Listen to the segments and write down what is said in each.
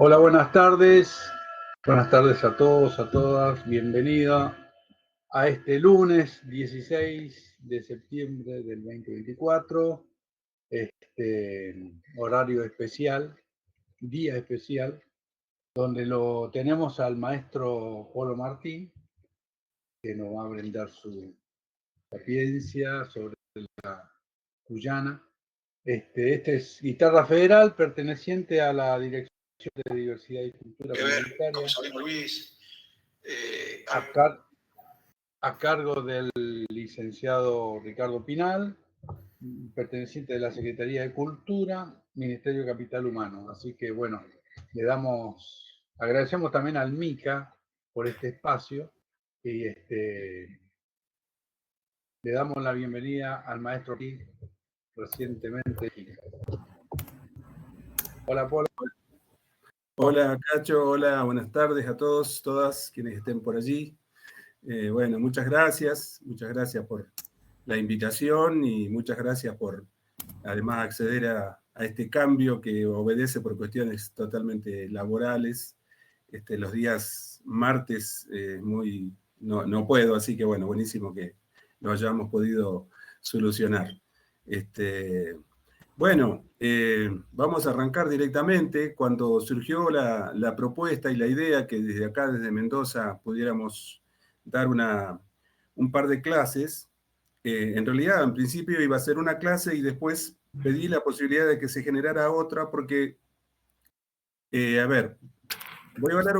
Hola, buenas tardes. Buenas tardes a todos, a todas. Bienvenida a este lunes 16 de septiembre del 2024. Horario especial, día especial, donde lo tenemos al maestro Polo Martín, que nos va a brindar su sapiencia sobre la cuyana. Este es Guitarra Federal, perteneciente a la Dirección de Diversidad y Cultura Comunitaria, a cargo del licenciado Ricardo Pinal, perteneciente de la Secretaría de Cultura, Ministerio de Capital Humano. Así que bueno, agradecemos también al MICA por este espacio y le damos la bienvenida al maestro aquí recientemente. Hola, Polo. Hola, Cacho. Hola, buenas tardes a todos, todas quienes estén por allí. Bueno, muchas gracias por la invitación y muchas gracias por además acceder a este cambio que obedece por cuestiones totalmente laborales. Los días martes no puedo, así que bueno, buenísimo que lo hayamos podido solucionar. Bueno, vamos a arrancar directamente. Cuando surgió la propuesta y la idea que desde acá, desde Mendoza, pudiéramos dar un par de clases, en realidad, en principio iba a ser una clase y después pedí la posibilidad de que se generara otra porque, a ver, voy a ser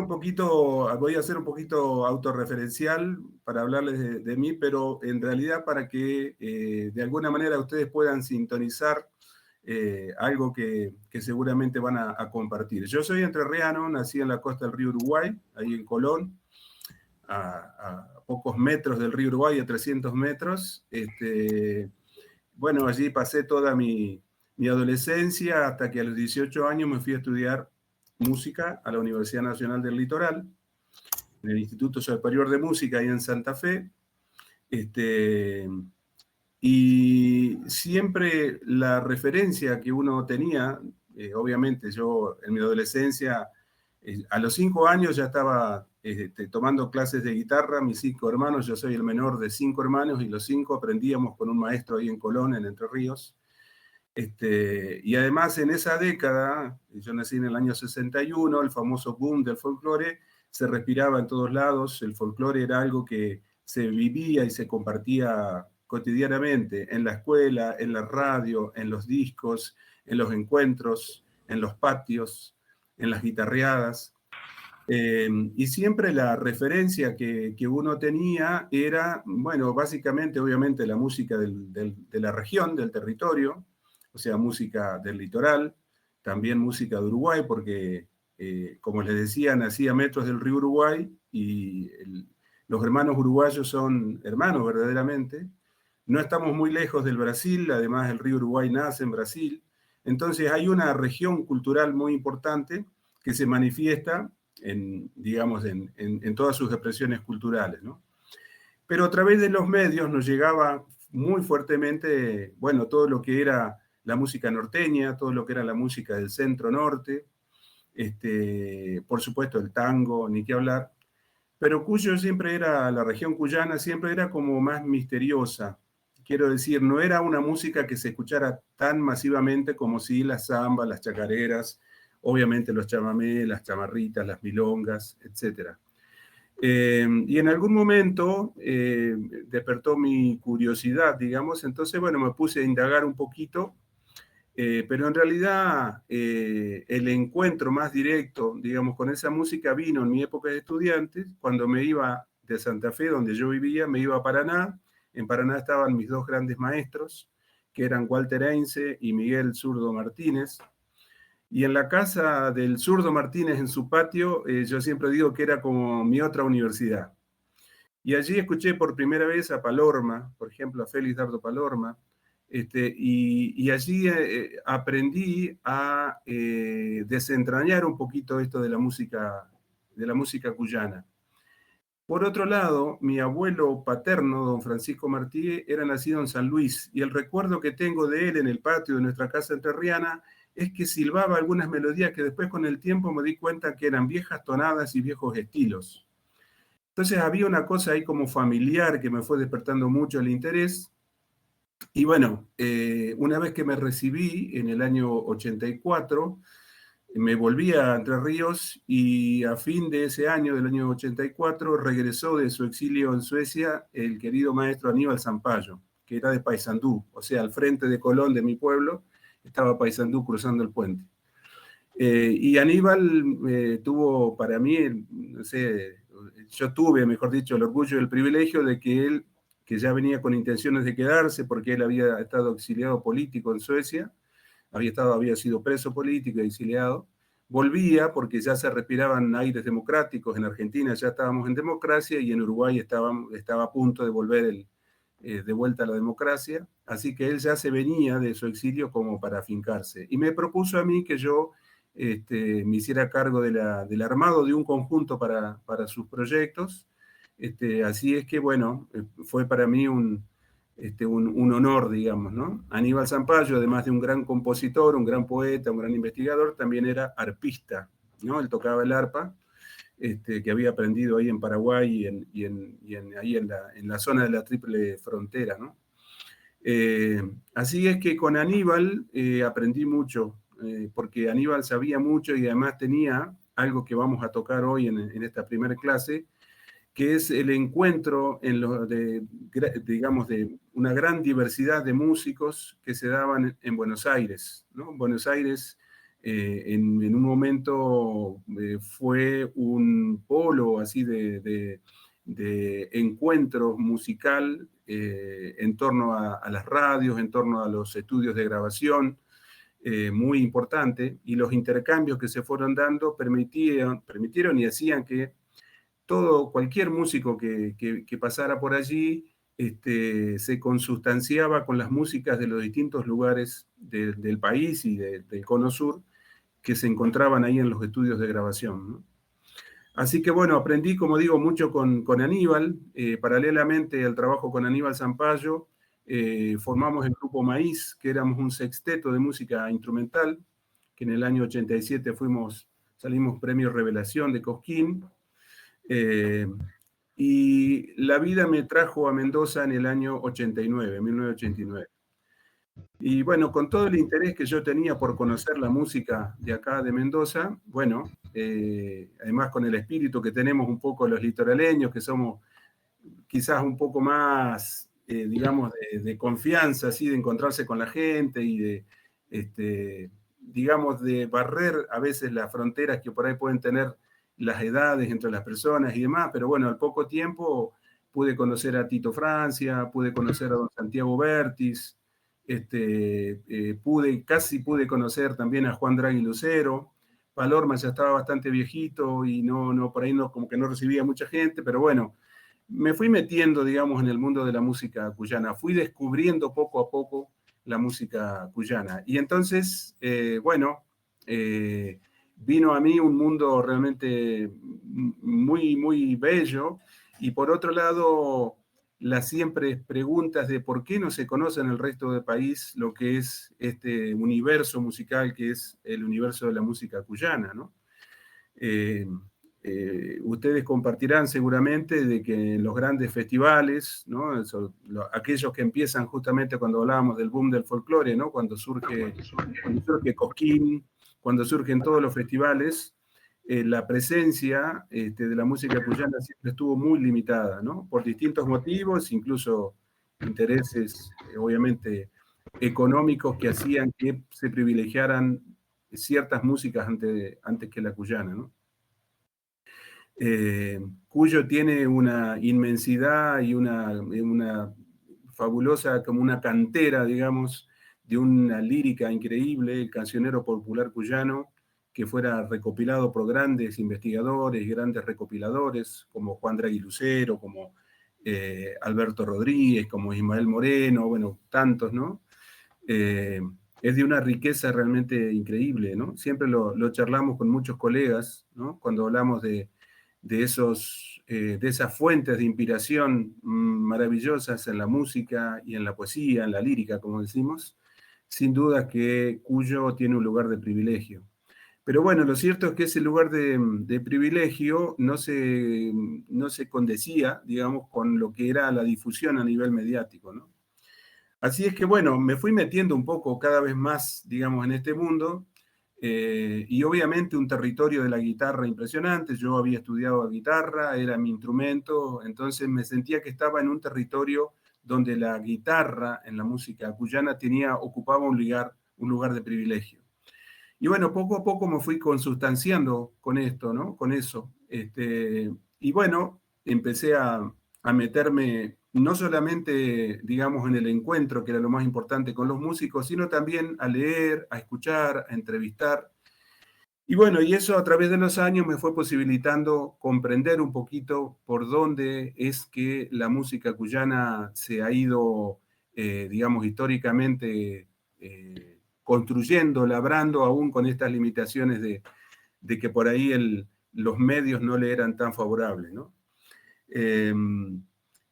un poquito autorreferencial para hablarles de mí, pero en realidad para que de alguna manera ustedes puedan sintonizar algo que seguramente van a compartir. Yo soy entrerriano, nací en la costa del río Uruguay, ahí en Colón, a pocos metros del río Uruguay, a 300 metros. Bueno, allí pasé toda mi adolescencia hasta que a los 18 años me fui a estudiar música a la Universidad Nacional del Litoral, en el Instituto Superior de Música, ahí en Santa Fe. Y siempre la referencia que uno tenía, obviamente yo en mi adolescencia, a los 5 años ya estaba tomando clases de guitarra, mis 5 hermanos, yo soy el menor de 5 hermanos y los 5 aprendíamos con un maestro ahí en Colón, en Entre Ríos. Y además en esa década, yo nací en el año 61, el famoso boom del folclore se respiraba en todos lados, el folclore era algo que se vivía y se compartía cotidianamente en la escuela, en la radio, en los discos, en los encuentros, en los patios, en las guitarreadas. Y siempre la referencia que uno tenía era, bueno, básicamente, obviamente, la música de la región, del territorio, o sea, música del litoral, también música de Uruguay, porque, como les decía, nací a metros del río Uruguay y los hermanos uruguayos son hermanos verdaderamente. No estamos muy lejos del Brasil, además el río Uruguay nace en Brasil. Entonces hay una región cultural muy importante que se manifiesta digamos, en todas sus expresiones culturales, ¿no? Pero a través de los medios nos llegaba muy fuertemente, bueno, todo lo que era la música norteña, todo lo que era la música del centro norte, por supuesto el tango, ni qué hablar, pero Cuyo siempre era, la región cuyana siempre era como más misteriosa. Quiero decir, no era una música que se escuchara tan masivamente como si las zambas, las chacareras, obviamente los chamamés, las chamarritas, las milongas, etc. Y en algún momento despertó mi curiosidad, digamos, entonces, bueno, me puse a indagar un poquito, pero en realidad el encuentro más directo, digamos, con esa música vino en mi época de estudiante, cuando me iba de Santa Fe, donde yo vivía, me iba a Paraná. En Paraná estaban mis dos grandes maestros, que eran Walter Heinze y Miguel Zurdo Martínez. Y en la casa del Zurdo Martínez, en su patio, yo siempre digo que era como mi otra universidad. Y allí escuché por primera vez a Palorma, por ejemplo, a Félix Dardo Palorma, y allí aprendí a desentrañar un poquito esto de la música cuyana. Por otro lado, mi abuelo paterno, don Francisco Martí, era nacido en San Luis, y el recuerdo que tengo de él en el patio de nuestra casa entrerriana es que silbaba algunas melodías que después con el tiempo me di cuenta que eran viejas tonadas y viejos estilos. Entonces había una cosa ahí como familiar que me fue despertando mucho el interés. Y bueno, una vez que me recibí en el año 84, me volví a Entre Ríos y a fin de ese año, del año 84, regresó de su exilio en Suecia el querido maestro Aníbal Zampayo, que era de Paysandú, o sea, al frente de Colón, de mi pueblo, estaba Paysandú cruzando el puente. Y Aníbal tuvo para mí, no sé, yo tuve, mejor dicho, el orgullo y el privilegio de que él, que ya venía con intenciones de quedarse porque él había estado exiliado político en Suecia, había sido preso político y exiliado, volvía porque ya se respiraban aires democráticos, en Argentina ya estábamos en democracia y en Uruguay estaba a punto de volver de vuelta a la democracia, así que él ya se venía de su exilio como para afincarse. Y me propuso a mí que yo me hiciera cargo del armado de un conjunto para sus proyectos. Así es que, bueno, fue para mí un honor, digamos, ¿no? Aníbal Zampayo, además de un gran compositor, un gran poeta, un gran investigador, también era arpista, ¿no? Él tocaba el arpa, que había aprendido ahí en Paraguay ahí en la zona de la Triple Frontera, ¿no? Así es que con Aníbal aprendí mucho, porque Aníbal sabía mucho y además tenía algo que vamos a tocar hoy en esta primera clase, que es el encuentro digamos, de una gran diversidad de músicos que se daban en Buenos Aires, ¿no? Buenos Aires en un momento fue un polo así de encuentro musical en torno a las radios, en torno a los estudios de grabación, muy importante, y los intercambios que se fueron dando permitieron y hacían que cualquier músico que pasara por allí se consustanciaba con las músicas de los distintos lugares del país y del Cono Sur que se encontraban ahí en los estudios de grabación, ¿no? Así que bueno, aprendí, como digo, mucho con Aníbal. Paralelamente al trabajo con Aníbal Zampayo, formamos el grupo Maíz, que éramos un sexteto de música instrumental, que en el año 87 salimos premio Revelación de Cosquín. Y la vida me trajo a Mendoza en el año 1989. Y bueno, con todo el interés que yo tenía por conocer la música de acá de Mendoza, bueno, además con el espíritu que tenemos un poco los litoraleños, que somos quizás un poco más, digamos, de confianza, así, de encontrarse con la gente y digamos, de barrer a veces las fronteras que por ahí pueden tener las edades entre las personas y demás, pero bueno, al poco tiempo pude conocer a Tito Francia, pude conocer a don Santiago Bertis, casi pude conocer también a Juan Draghi Lucero. Palorma ya estaba bastante viejito y por ahí como que no recibía mucha gente, pero bueno, me fui metiendo, digamos, en el mundo de la música cuyana, fui descubriendo poco a poco la música cuyana. Y entonces, bueno, vino a mí un mundo realmente muy, muy bello. Y por otro lado, las siempre preguntas de por qué no se conoce en el resto del país lo que es este universo musical que es el universo de la música cuyana, ¿no? Ustedes compartirán seguramente de que en los grandes festivales, ¿no? Aquellos que empiezan justamente cuando hablábamos del boom del folclore, ¿no? Cuando surge Cosquín, cuando surgen todos los festivales, la presencia de la música cuyana siempre estuvo muy limitada, ¿no? Por distintos motivos, incluso intereses, obviamente, económicos que hacían que se privilegiaran ciertas músicas antes que la cuyana, ¿no? Cuyo tiene una inmensidad y una fabulosa, como una cantera, digamos, de una lírica increíble, el cancionero popular cuyano, que fuera recopilado por grandes investigadores, grandes recopiladores, como Juan Draghi Lucero, como Alberto Rodríguez, como Ismael Moreno, bueno, tantos, ¿no? Es de una riqueza realmente increíble, ¿no? Siempre lo charlamos con muchos colegas, ¿no? Cuando hablamos de esas fuentes de inspiración maravillosas en la música y en la poesía, en la lírica, como decimos, sin duda que Cuyo tiene un lugar de privilegio. Pero bueno, lo cierto es que ese lugar de privilegio no se condecía, digamos, con lo que era la difusión a nivel mediático, ¿no? Así es que, bueno, me fui metiendo un poco cada vez más, digamos, en este mundo, y obviamente un territorio de la guitarra impresionante. Yo había estudiado guitarra, era mi instrumento, entonces me sentía que estaba en un territorio donde la guitarra en la música cuyana ocupaba un lugar de privilegio. Y bueno, poco a poco me fui consustanciando con esto, ¿no? Con eso. Y bueno, empecé a meterme no solamente, digamos, en el encuentro, que era lo más importante con los músicos, sino también a leer, a escuchar, a entrevistar. Y bueno, y eso a través de los años me fue posibilitando comprender un poquito por dónde es que la música cuyana se ha ido, digamos, históricamente construyendo, labrando, aún con estas limitaciones de que por ahí los medios no le eran tan favorables, ¿no?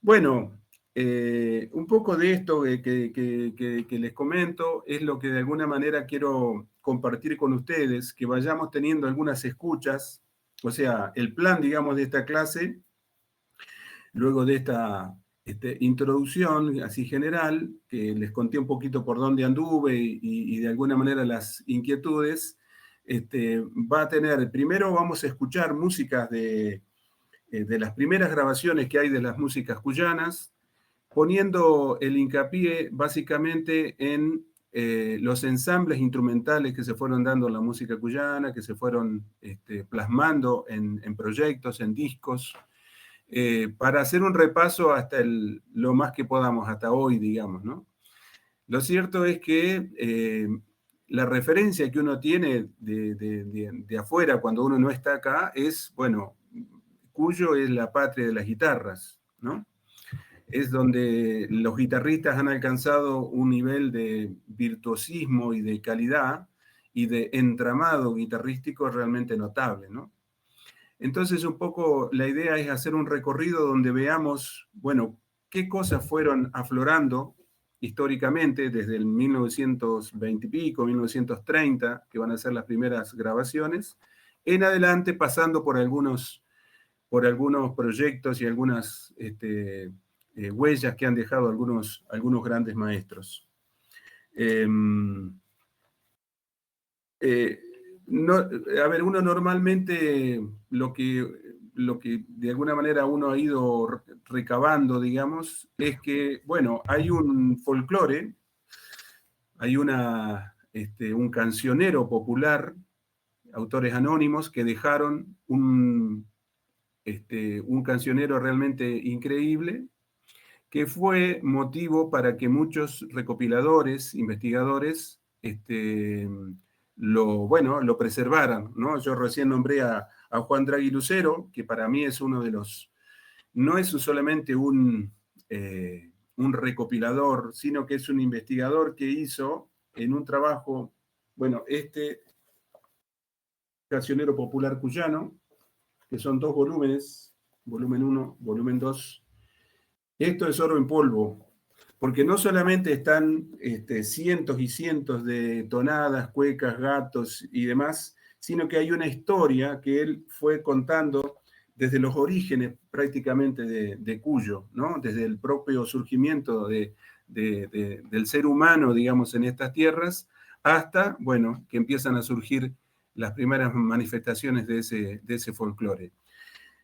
Bueno, un poco de esto que les comento es lo que de alguna manera quiero compartir con ustedes, que vayamos teniendo algunas escuchas, o sea, el plan, digamos, de esta clase, luego de esta introducción así general, que les conté un poquito por dónde anduve y de alguna manera las inquietudes, va a tener, primero vamos a escuchar músicas de las primeras grabaciones que hay de las músicas cuyanas, poniendo el hincapié básicamente en los ensambles instrumentales que se fueron dando en la música cuyana, que se fueron plasmando en proyectos, en discos, para hacer un repaso hasta lo más que podamos, hasta hoy, digamos, ¿no? Lo cierto es que la referencia que uno tiene de afuera cuando uno no está acá es, bueno, Cuyo es la patria de las guitarras, ¿no? Es donde los guitarristas han alcanzado un nivel de virtuosismo y de calidad y de entramado guitarrístico realmente notable, ¿no? Entonces, un poco la idea es hacer un recorrido donde veamos, bueno, qué cosas fueron aflorando históricamente desde el 1920 y pico, 1930, que van a ser las primeras grabaciones, en adelante pasando por algunos proyectos y algunas huellas que han dejado algunos grandes maestros. A ver, uno normalmente lo que de alguna manera uno ha ido recabando, digamos, es que, bueno, hay un folclore, hay un cancionero popular, autores anónimos que dejaron un cancionero realmente increíble, que fue motivo para que muchos recopiladores, investigadores, lo preservaran, ¿no? Yo recién nombré a Juan Draghi Lucero, que para mí es uno de los, no es solamente un recopilador, sino que es un investigador que hizo en un trabajo, bueno, cancionero popular cuyano, que son 2 volúmenes, volumen 1, volumen 2. Esto es oro en polvo, porque no solamente están cientos y cientos de tonadas, cuecas, gatos y demás, sino que hay una historia que él fue contando desde los orígenes prácticamente de Cuyo, ¿no? Desde el propio surgimiento del ser humano, digamos, en estas tierras, hasta, bueno, que empiezan a surgir las primeras manifestaciones de ese folclore.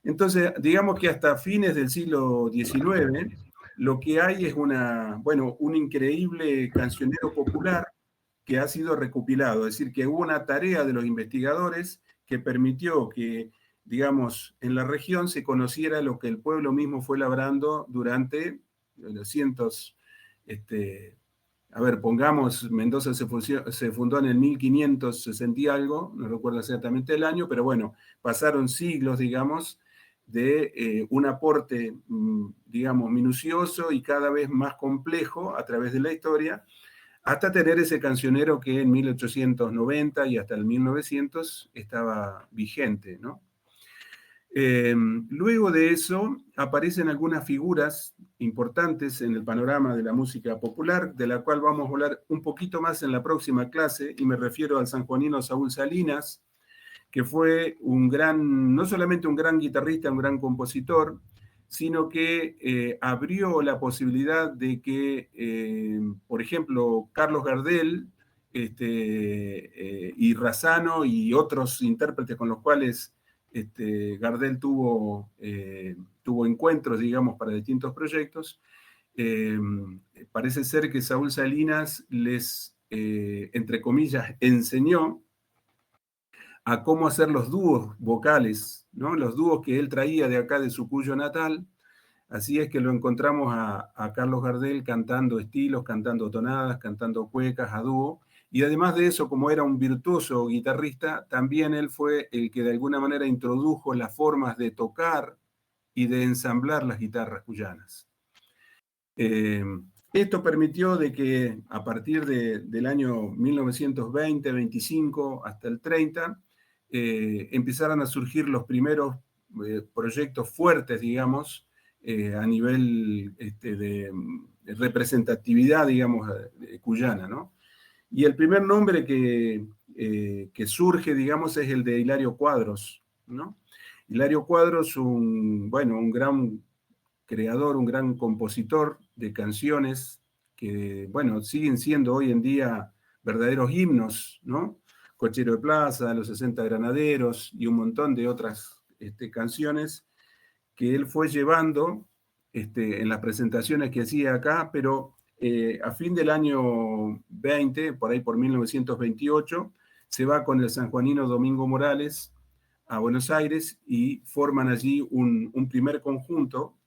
Entonces, digamos que hasta fines del siglo XIX, lo que hay es un increíble cancionero popular que ha sido recopilado, es decir, que hubo una tarea de los investigadores que permitió que, digamos, en la región se conociera lo que el pueblo mismo fue labrando durante los cientos, a ver, pongamos, Mendoza se fundó en el 1560 y algo, no recuerdo exactamente el año, pero bueno, pasaron siglos, digamos, de un aporte, digamos, minucioso y cada vez más complejo a través de la historia, hasta tener ese cancionero que en 1890 y hasta el 1900 estaba vigente, ¿no? Luego de eso aparecen algunas figuras importantes en el panorama de la música popular, de la cual vamos a hablar un poquito más en la próxima clase, y me refiero al sanjuanino Saúl Salinas, que fue un gran, no solamente un gran guitarrista, un gran compositor, sino que abrió la posibilidad de que, por ejemplo, Carlos Gardel y Razzano y otros intérpretes con los cuales Gardel tuvo encuentros, digamos, para distintos proyectos. Parece ser que Saúl Salinas les, entre comillas, enseñó a cómo hacer los dúos vocales, ¿no? Los dúos que él traía de acá de su Cuyo natal. Así es que lo encontramos a Carlos Gardel cantando estilos, cantando tonadas, cantando cuecas a dúo. Y además de eso, como era un virtuoso guitarrista, también él fue el que de alguna manera introdujo las formas de tocar y de ensamblar las guitarras cuyanas. Esto permitió de que a partir del año 1920, 25 hasta el 30, empezaran a surgir los primeros proyectos fuertes, digamos, a nivel de representatividad, digamos, cuyana, ¿no? Y el primer nombre que surge, digamos, es el de Hilario Cuadros, ¿no? Hilario Cuadros, un gran creador, un gran compositor de canciones que, bueno, siguen siendo hoy en día verdaderos himnos, ¿no? Cochero de Plaza, Los 60 Granaderos y un montón de otras canciones que él fue llevando en las presentaciones que hacía acá, pero a fin del año 20, por ahí por 1928, se va con el sanjuanino Domingo Morales a Buenos Aires y forman allí un primer conjunto.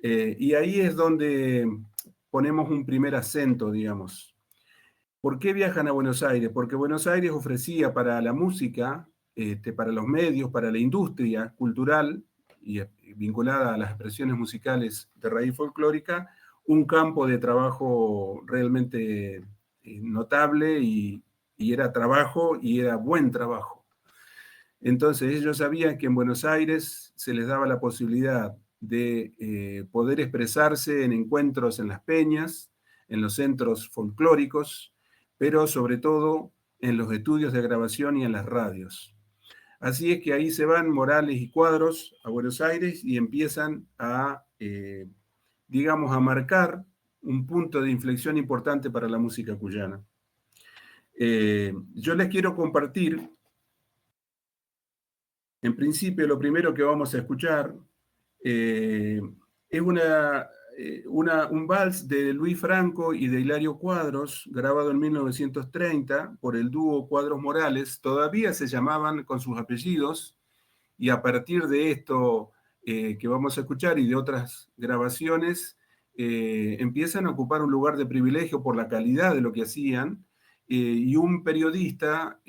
Y ahí es donde ponemos un primer acento, digamos. ¿Por qué viajan a Buenos Aires? Porque Buenos Aires ofrecía para la música, para los medios, para la industria cultural y vinculada a las expresiones musicales de raíz folclórica, un campo de trabajo realmente notable y era trabajo y era buen trabajo. Entonces ellos sabían que en Buenos Aires se les daba la posibilidad de poder expresarse en encuentros en las peñas, en los centros folclóricos, pero sobre todo en los estudios de grabación y en las radios. Así es que ahí se van Morales y Cuadros a Buenos Aires y empiezan a, digamos, a marcar un punto de inflexión importante para la música cuyana. Yo les quiero compartir, en principio, lo primero que vamos a escuchar es un vals de Luis Franco y de Hilario Cuadros, grabado en 1930 por el dúo Cuadros Morales. Todavía se llamaban con sus apellidos, y a partir de esto que vamos a escuchar y de otras grabaciones, empiezan a ocupar un lugar de privilegio por la calidad de lo que hacían. Y un periodista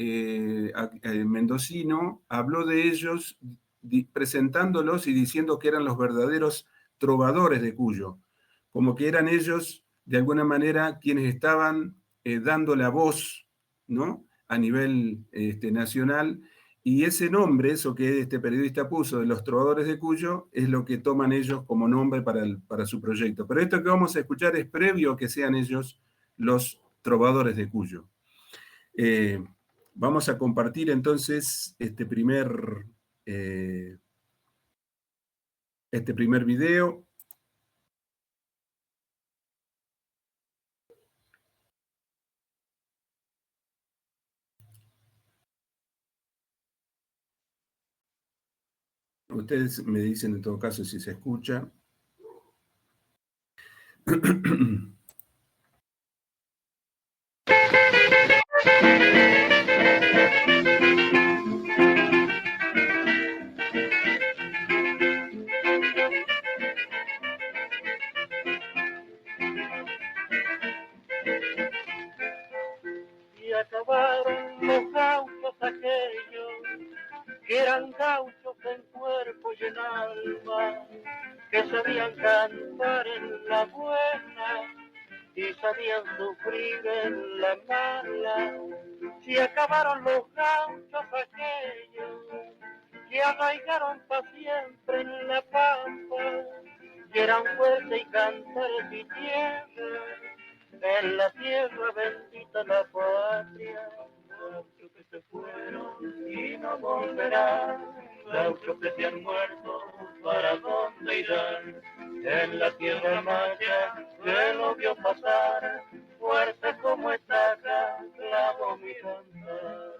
mendocino habló de ellos presentándolos y diciendo que eran los verdaderos trovadores de Cuyo, como que eran ellos, de alguna manera, quienes estaban dando la voz, ¿no?, a nivel nacional, y ese nombre, eso que este periodista puso de los trovadores de Cuyo, es lo que toman ellos como nombre para su proyecto. Pero esto que vamos a escuchar es previo a que sean ellos los trovadores de Cuyo. Vamos a compartir entonces este primer video. Ustedes me dicen en todo caso si se escucha. Y acabaron los gauchos aquellos, que eran gauchos en cuerpo y en alma, que sabían cantar en la buena y sabían sufrir en la mala. Si acabaron los gauchos aquellos, que arraigaron para siempre en la pampa, y eran fuertes y cantares y tierra, en la tierra bendita la patria. Gauchos que se fueron y no volverán, gauchos que se han muerto, ¿para dónde irán? En la tierra maya que lo vio pasar, fuerte como estaca, clavo mi cantar.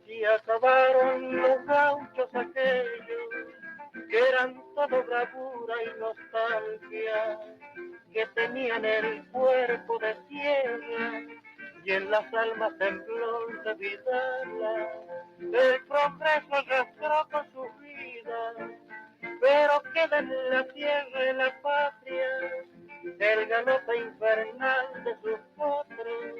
Y acabaron los gauchos aquellos, que eran todo bravura y nostalgia, que tenían el cuerpo de tierra y en las almas temblor de vidarla. El progreso arrastró con su vida, pero queda en la tierra, en la patria, el galope infernal de sus potros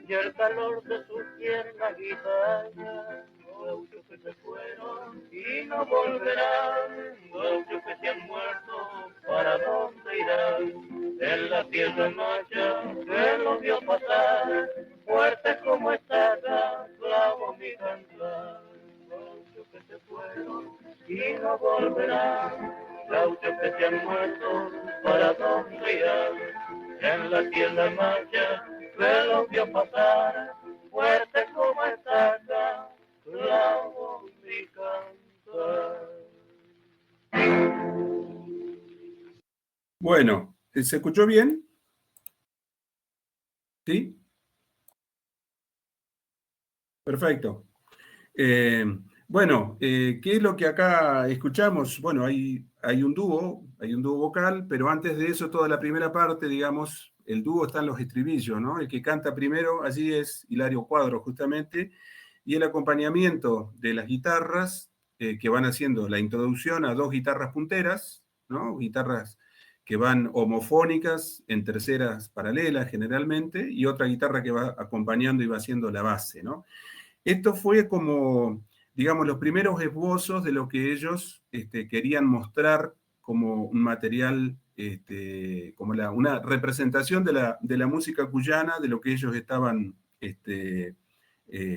y el calor de su tierna guitarra. Gauchos que se fueron y no volverán, gauchos que se han muerto, ¿para dónde irán? En la tierra maya que lo vio pasar, fuerte como estaca, clavo mi cantar. Gauchos que se fueron y no volverán, gauchos que se han muerto, ¿para dónde irán? En la tierra maya que lo vio pasar, fuerte como estaca, clavo mi cantar. Bueno, ¿se escuchó bien? ¿Sí? Perfecto. Bueno, ¿qué es lo que acá escuchamos? Bueno, hay un dúo vocal, pero antes de eso, toda la primera parte, digamos, el dúo está en los estribillos, ¿no? El que canta primero allí es Hilario Cuadro, justamente, y el acompañamiento de las guitarras que van haciendo la introducción a dos guitarras punteras, ¿no? Guitarras que van homofónicas en terceras paralelas generalmente, y otra guitarra que va acompañando y va haciendo la base, ¿no? Esto fue como, digamos, los primeros esbozos de lo que ellos querían mostrar como un material, como una representación de la música cuyana, de lo que ellos estaban,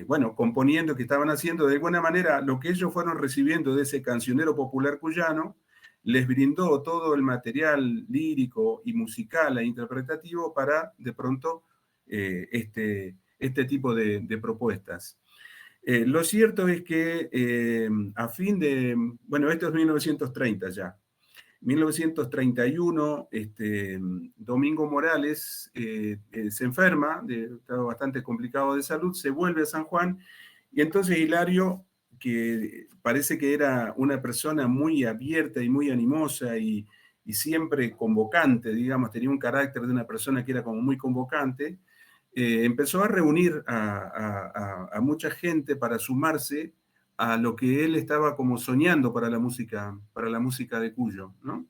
bueno, componiendo, que estaban haciendo. De alguna manera, lo que ellos fueron recibiendo de ese cancionero popular cuyano, les brindó todo el material lírico y musical e interpretativo para, de pronto, este tipo de propuestas. Lo cierto es que a fin de, bueno, esto es 1930 ya, 1931, Domingo Morales se enferma, estaba bastante complicado de salud, se vuelve a San Juan, y entonces Hilario, que parece que era una persona muy abierta y muy animosa y siempre convocante, digamos, tenía un carácter de una persona que era como muy convocante, empezó a reunir a mucha gente para sumarse a lo que él estaba como soñando para la música de Cuyo, ¿no?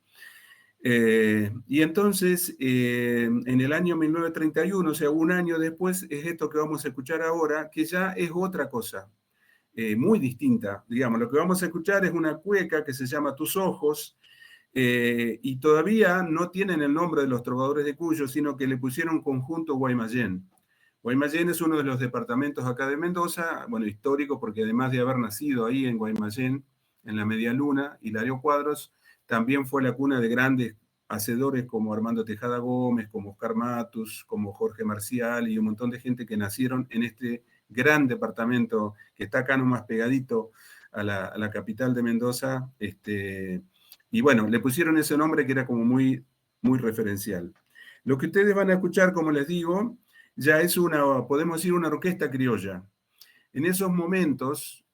Y entonces, en el año 1931, o sea, un año después, es esto que vamos a escuchar ahora, que ya es otra cosa, muy distinta. Digamos, lo que vamos a escuchar es una cueca que se llama Tus Ojos, y todavía no tienen el nombre de los trovadores de Cuyo, sino que le pusieron conjunto Guaymallén. Guaymallén es uno de los departamentos acá de Mendoza, bueno, histórico, porque además de haber nacido ahí en Guaymallén, en la Media Luna, Hilario Cuadros, también fue la cuna de grandes hacedores como Armando Tejada Gómez, como Oscar Matus, como Jorge Marcial y un montón de gente que nacieron en este gran departamento que está acá nomás pegadito a la capital de Mendoza. Y bueno, le pusieron ese nombre que era como muy, muy referencial. Lo que ustedes van a escuchar, como les digo, ya es podemos decir, una orquesta criolla. En esos momentos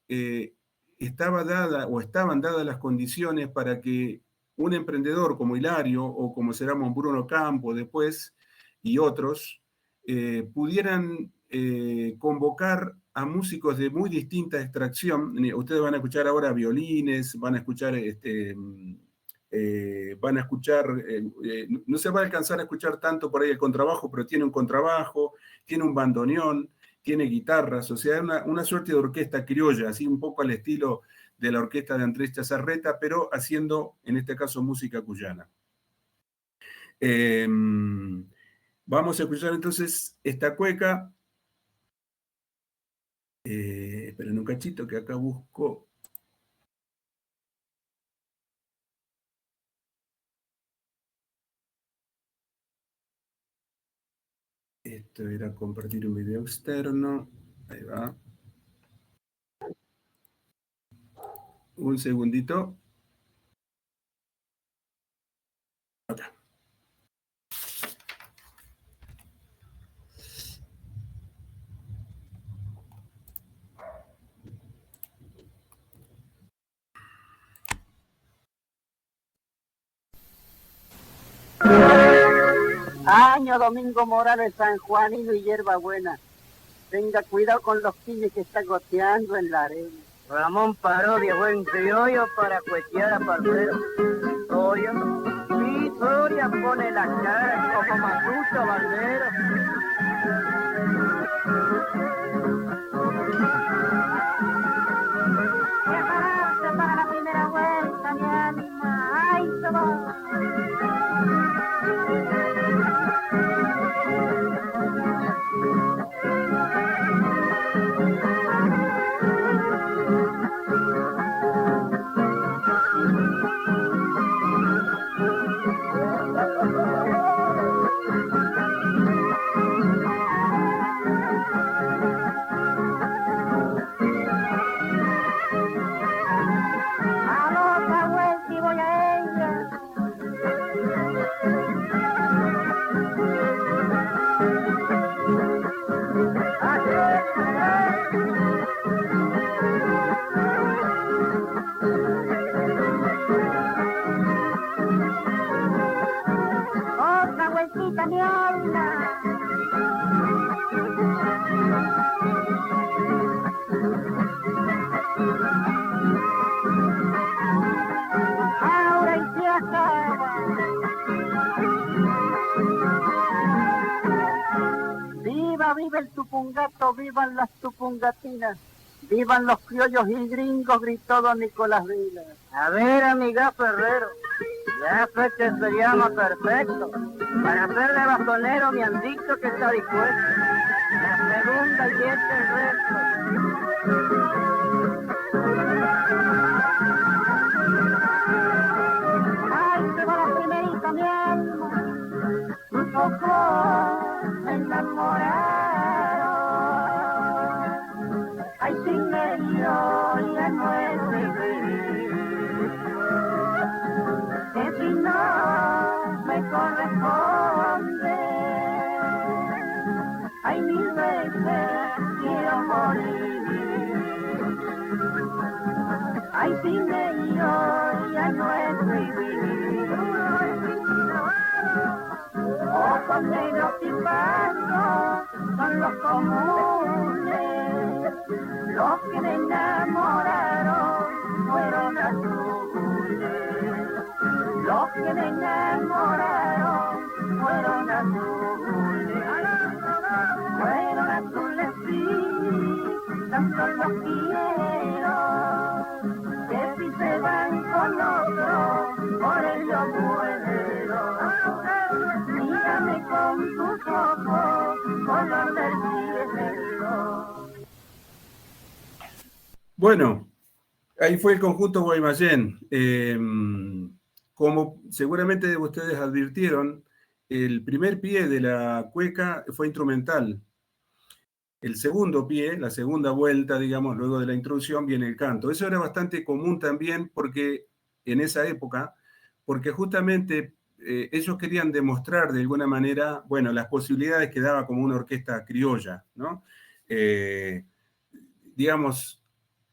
estaban dadas las condiciones para que un emprendedor como Hilario, o como será Bruno Campo después, y otros, pudieran convocar a músicos de muy distinta extracción. Ustedes van a escuchar ahora violines, van a escuchar no se va a alcanzar a escuchar tanto por ahí el contrabajo, pero tiene un contrabajo, tiene un bandoneón, tiene guitarras, o sea, una suerte de orquesta criolla, así un poco al estilo de la orquesta de Andrés Chazarreta, pero haciendo, en este caso, música cuyana. Vamos a escuchar entonces esta cueca. Esperen un cachito que acá busco. Esto era compartir un video externo. Ahí va. Un segundito. Acá. Año Domingo Morales, San Juanino y hierbabuena. Tenga cuidado con los quilles que está goteando en la arena. Ramón Parodia, buen criollo para cuetear a parcero. Soria, mi Soria pone la cara como Matuto Bandero. Prepararse para la primera vuelta, mi alma. ¡Ay, se va! Viva el tupungato, vivan las tupungatinas, vivan los criollos y gringos, gritó don Nicolás Vila. A ver, amiga Ferrero, ya sé que se llama perfecto. Para ser de bastonero me han dicho que está dispuesto. La segunda y este el resto. Ay, se va la primerita, mi alma, un poco me enamoraron. Ay, sin medio ya no es vivir, que si no me corresponde, ay, mil veces quiero morir. Ay, sin medio ya no es vivir, ojos negros y blancos son los comunes. Los que me enamoraron fueron azules. Los que me enamoraron fueron azules. Fueron azules, sí, tanto los quiero, que si se van con otro, por ello muero. Mírame con tus ojos, color del cielo. Bueno, ahí fue el conjunto Guaymallén. Como seguramente ustedes advirtieron, el primer pie de la cueca fue instrumental. El segundo pie, la segunda vuelta, digamos, luego de la introducción, viene el canto. Eso era bastante común también porque en esa época, porque justamente ellos querían demostrar de alguna manera, bueno, las posibilidades que daba como una orquesta criolla, ¿no? Digamos,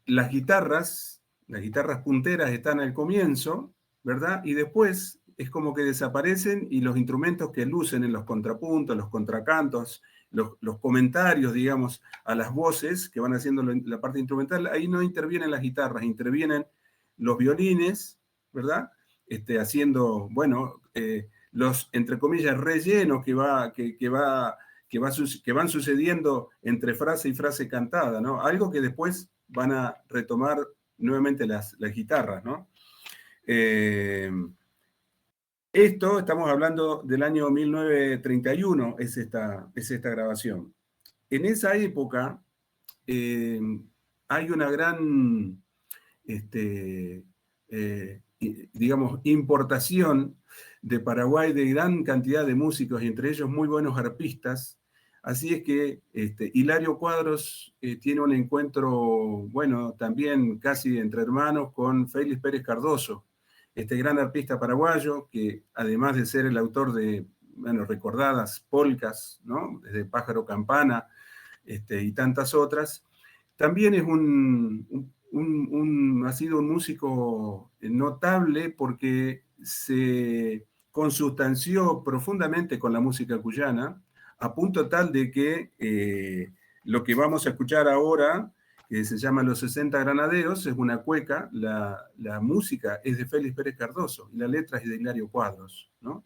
las guitarras punteras están al comienzo, ¿verdad? Y después es como que desaparecen y los instrumentos que lucen en los contrapuntos, los contracantos, los comentarios, digamos, a las voces que van haciendo la parte instrumental, ahí no intervienen las guitarras, intervienen los violines, ¿verdad? Haciendo, bueno, los, entre comillas, rellenos que que van sucediendo entre frase y frase cantada, ¿no? Algo que después van a retomar nuevamente las guitarras, ¿no? Esto, estamos hablando del año 1931, es esta grabación. En esa época hay una gran, digamos, importación de Paraguay de gran cantidad de músicos, y entre ellos muy buenos arpistas. Así es que Hilario Cuadros tiene un encuentro, bueno, también casi entre hermanos, con Félix Pérez Cardoso, este gran arpista paraguayo, que además de ser el autor de, bueno, recordadas polcas, ¿no? Desde Pájaro Campana y tantas otras, también es ha sido un músico notable porque se consustanció profundamente con la música cuyana, a punto tal de que lo que vamos a escuchar ahora, que se llama Los 60 Granaderos, es una cueca, la música es de Félix Pérez Cardoso y la letra es de Hilario Cuadros, ¿no?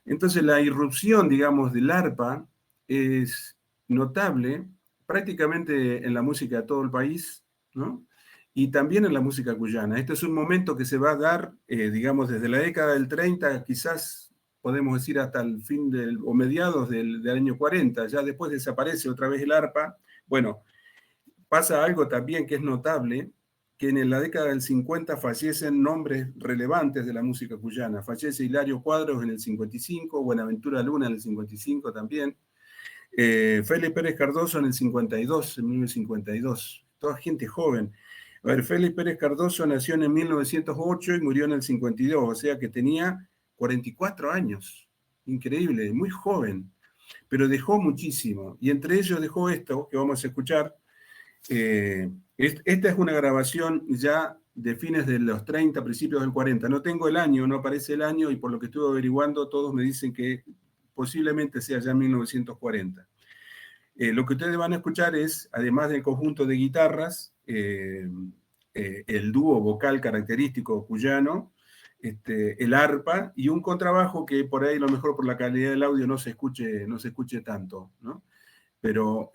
Entonces la irrupción, digamos, del arpa es notable prácticamente en la música de todo el país, ¿no? Y también en la música cuyana. Este es un momento que se va a dar, digamos, desde la década del 30, quizás podemos decir hasta el fin o mediados del año 40, ya después desaparece otra vez el arpa. Bueno, pasa algo también que es notable, que en la década del 50 fallecen nombres relevantes de la música cuyana. Fallece Hilario Cuadros en el 55, Buenaventura Luna en el 55 también, Félix Pérez Cardoso en el 52, en 1952, toda gente joven. A ver, Félix Pérez Cardoso nació en 1908 y murió en el 52, o sea que tenía 44 años, increíble, muy joven, pero dejó muchísimo, y entre ellos dejó esto que vamos a escuchar. Esta es una grabación ya de fines de los 30, principios del 40, no tengo el año, no aparece el año, y por lo que estuve averiguando, todos me dicen que posiblemente sea ya 1940. Lo que ustedes van a escuchar es, además del conjunto de guitarras, el dúo vocal característico cuyano, el arpa y un contrabajo que por ahí, a lo mejor por la calidad del audio, no se escuche tanto, ¿no? Pero,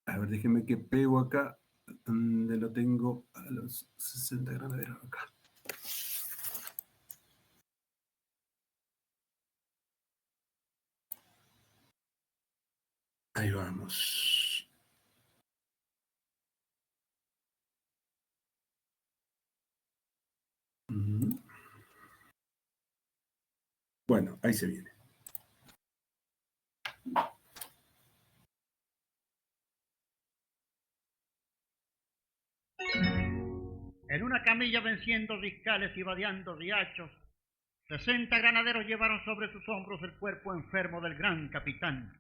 a ver, déjenme que pego acá, donde lo tengo, a los 60 granaderos acá. Ahí vamos. Bueno, ahí se viene. En una camilla venciendo riscales y vadeando riachos, 60 granaderos llevaron sobre sus hombros el cuerpo enfermo del gran capitán.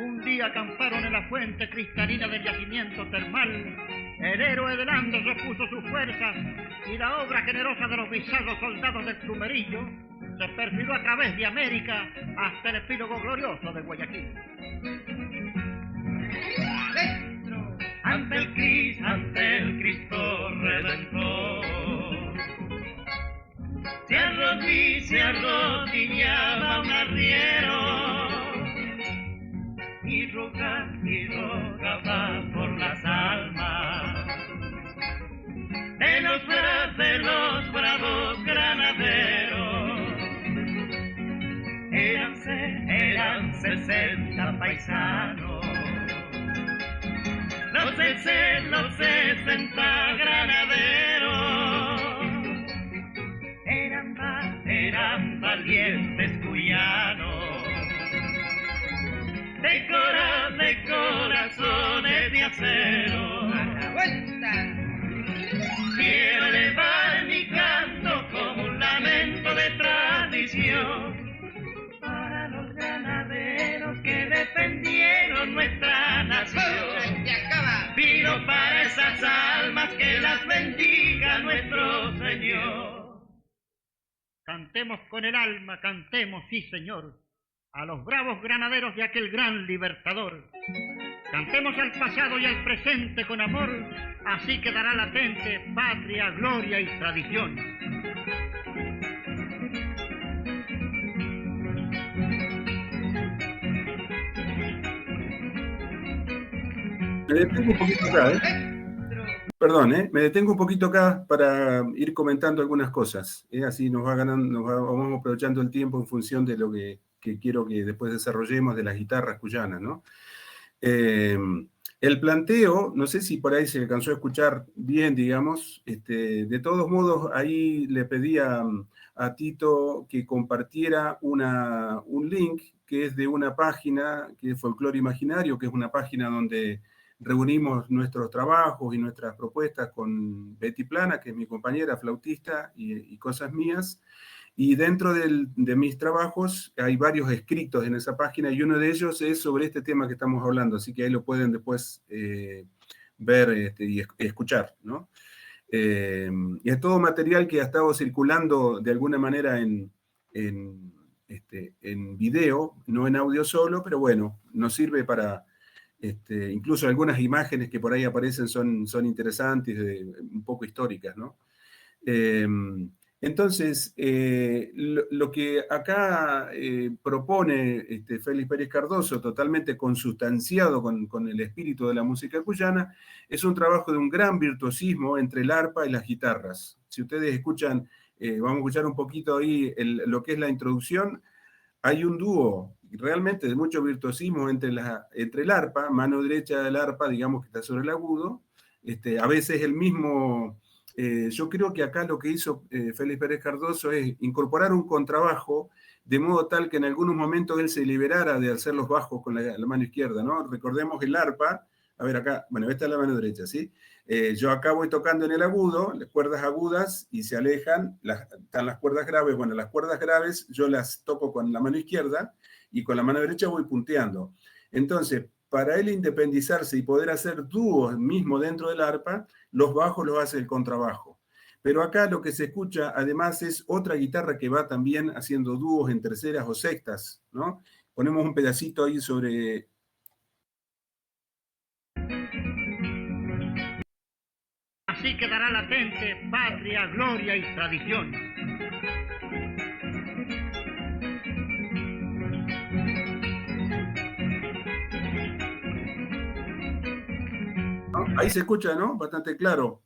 Un día acamparon en la fuente cristalina del yacimiento termal. El héroe del Andes repuso sus fuerzas y la obra generosa de los visados soldados del Plumerillo se perfiló a través de América hasta el epílogo glorioso de Guayaquil. Ante el Cristo Redentor, se arrodillaba un arriero y rogaba por las almas de los bravos granaderos. Eran 60 paisanos, los 60 granaderos. Eran valientes cuyanos, de corazones de acero. ¡A la vuelta! Quiero elevar mi canto como un lamento de tradición para los granaderos que defendieron nuestra nación. Pido para esas almas que las bendiga nuestro Señor. Cantemos con el alma, cantemos, sí señor, a los bravos granaderos de aquel gran libertador. Cantemos al pasado y al presente con amor, así quedará latente patria, gloria y tradición. Me detengo un poquito acá, Perdón, me detengo un poquito acá para ir comentando algunas cosas. Así nos vamos aprovechando el tiempo en función de lo que quiero que después desarrollemos de las guitarras cuyanas, ¿no? El planteo, no sé si por ahí se alcanzó a escuchar bien, digamos, de todos modos, ahí le pedí a Tito que compartiera un link que es de una página, que es Folclore Imaginario, que es una página donde reunimos nuestros trabajos y nuestras propuestas con Betty Plana, que es mi compañera flautista, y cosas mías. Y dentro de mis trabajos hay varios escritos en esa página y uno de ellos es sobre este tema que estamos hablando, así que ahí lo pueden después ver y escuchar, ¿no? Y es todo material que ha estado circulando de alguna manera en video, no en audio solo, pero bueno, nos sirve para... incluso algunas imágenes que por ahí aparecen son interesantes, un poco históricas, ¿no? Entonces, lo que acá propone Félix Pérez Cardoso, totalmente consustanciado con el espíritu de la música cuyana, es un trabajo de un gran virtuosismo entre el arpa y las guitarras. Si ustedes escuchan, vamos a escuchar un poquito ahí lo que es la introducción, hay un dúo realmente de mucho virtuosismo entre el arpa, mano derecha del arpa, digamos que está sobre el agudo, a veces el mismo... yo creo que acá lo que hizo Félix Pérez Cardoso es incorporar un contrabajo de modo tal que en algunos momentos él se liberara de hacer los bajos con la mano izquierda, ¿no? Recordemos el arpa, a ver acá, bueno, esta es la mano derecha, ¿sí? Yo acá voy tocando en el agudo, las cuerdas agudas y se alejan, están las cuerdas graves, bueno, las cuerdas graves yo las toco con la mano izquierda y con la mano derecha voy punteando. Entonces, para él independizarse y poder hacer dúos mismo dentro del arpa, los bajos los hace el contrabajo. Pero acá lo que se escucha además es otra guitarra que va también haciendo dúos en terceras o sextas, ¿no? Ponemos un pedacito ahí sobre... Así quedará latente patria, gloria y tradición. ¿No? Ahí se escucha, ¿no? Bastante claro,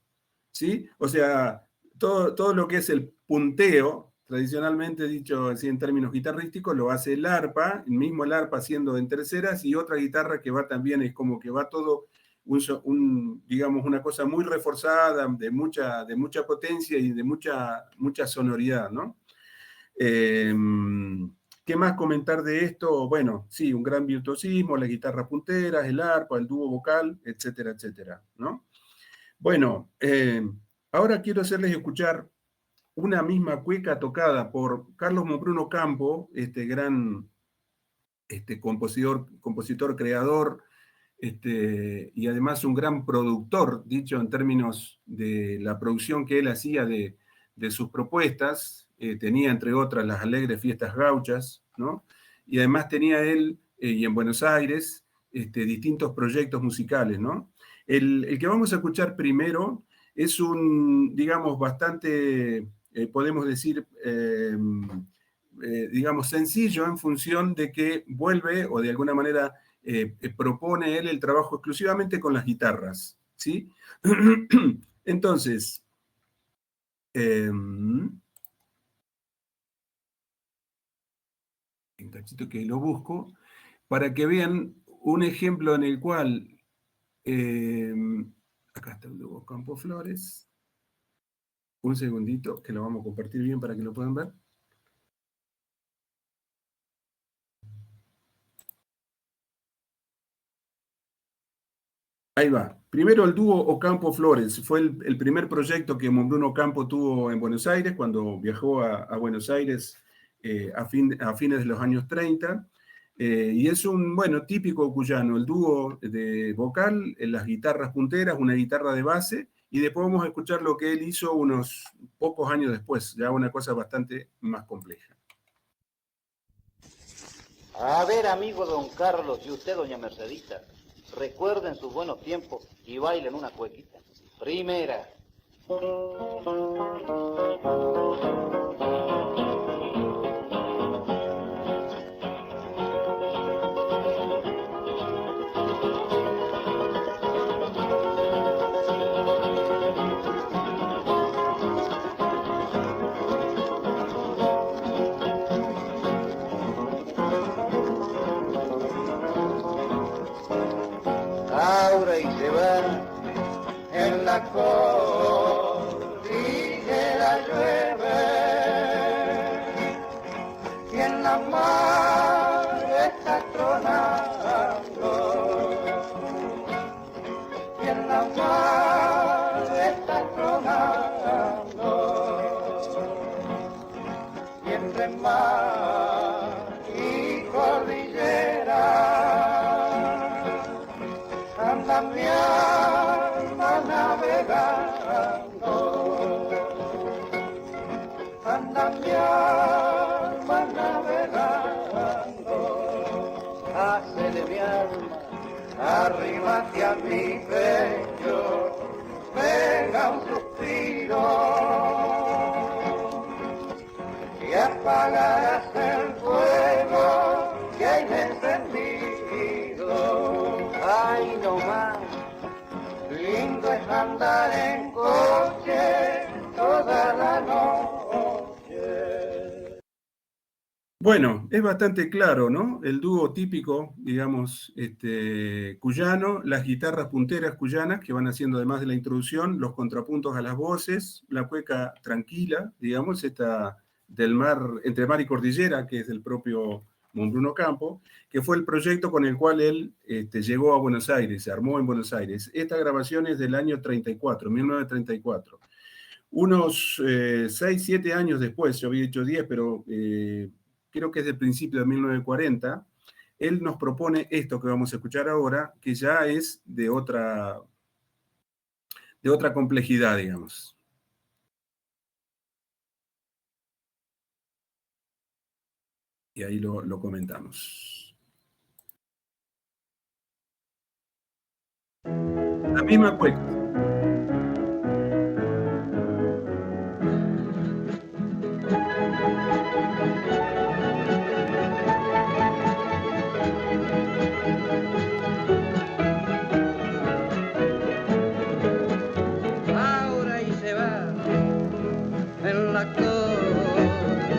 ¿sí? O sea, todo lo que es el punteo, tradicionalmente dicho así en términos guitarrísticos, lo hace el arpa, mismo el arpa haciendo en terceras, y otra guitarra que va también, es como que va todo, digamos, una cosa muy reforzada, de mucha potencia y de mucha sonoridad, ¿no? ¿Qué más comentar de esto? Bueno, sí, un gran virtuosismo, las guitarras punteras, el arpa, el dúo vocal, etcétera, etcétera, ¿no? Bueno, ahora quiero hacerles escuchar una misma cueca tocada por Carlos Mombruno Campo, gran compositor, creador, y además un gran productor, dicho en términos de la producción que él hacía de sus propuestas. Tenía, entre otras, las alegres fiestas gauchas, ¿no? Y además tenía él, y en Buenos Aires, distintos proyectos musicales, ¿no? El que vamos a escuchar primero es un, digamos, bastante, podemos decir, digamos, sencillo en función de que vuelve, o de alguna manera propone él el trabajo exclusivamente con las guitarras, ¿sí? Entonces, un cachito que lo busco, para que vean un ejemplo en el cual, acá está el dúo Campo Flores, un segundito, que lo vamos a compartir bien para que lo puedan ver. Ahí va. Primero el dúo Ocampo Flores. Fue el primer proyecto que Mombruno Ocampo tuvo en Buenos Aires, cuando viajó a Buenos Aires a fines de los años 30. Y es un, bueno, típico cuyano, el dúo de vocal, las guitarras punteras, una guitarra de base, y después vamos a escuchar lo que él hizo unos pocos años después, ya una cosa bastante más compleja. A ver, amigo don Carlos, y usted, doña Mercedita, recuerden sus buenos tiempos y bailen una cuequita. Primera. ahora y se va en la cordillera llueve y en la mar está tronando y en la mar está tronando y entre mar y cordillera anda mi alma navegando, anda mi alma navegando, hácele mi alma, arrímate a mi pecho, pega un suspiro y apagarás el fuego que hay encendido. Ay, no más, lindo es andar en coche toda la noche. Bueno, es bastante claro, ¿no? El dúo típico, digamos, cuyano, las guitarras punteras cuyanas que van haciendo además de la introducción, los contrapuntos a las voces, la cueca tranquila, digamos, esta del mar, entre mar y cordillera, que es del propio Mombruno Campo, que fue el proyecto con el cual él llegó a Buenos Aires, se armó en Buenos Aires. Esta grabación es del año 34, 1934. Unos 6, 7 años después, yo había dicho 10, pero creo que es del principio de 1940, él nos propone esto que vamos a escuchar ahora, que ya es de otra complejidad, digamos. Y ahí lo comentamos. La misma cueca. Ahora y se va en la cordillera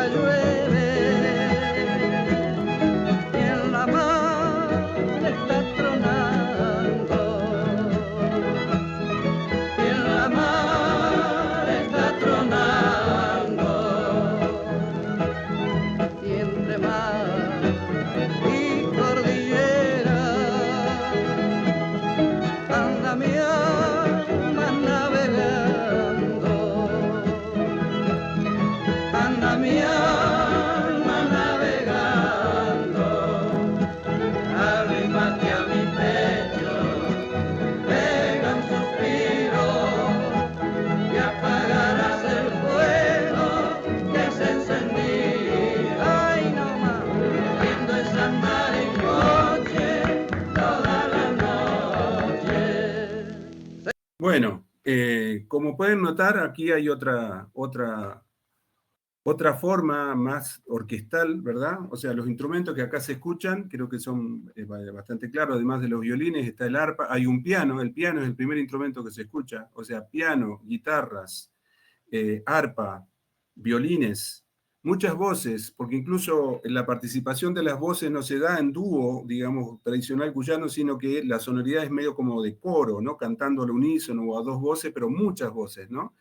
llueve y en la mar está tronando y en la mar está tronando y entre mar y cordillera anda mi alma navegando, anda mi alma navegando, arrímate a mi pecho, pega un suspiro y apagarás el fuego que se encendido. Ay, no más, lindo es andar en coche toda la noche. Bueno, como pueden notar, aquí hay otra forma más orquestal, ¿verdad? O sea, los instrumentos que acá se escuchan, creo que son bastante claros, además de los violines, está el arpa, hay un piano, el piano es el primer instrumento que se escucha, o sea, piano, guitarras, arpa, violines, muchas voces, porque incluso la participación de las voces no se da en dúo, digamos, tradicional cuyano, sino que la sonoridad es medio como de coro, ¿no? Cantando al unísono o a dos voces, pero muchas voces, ¿no?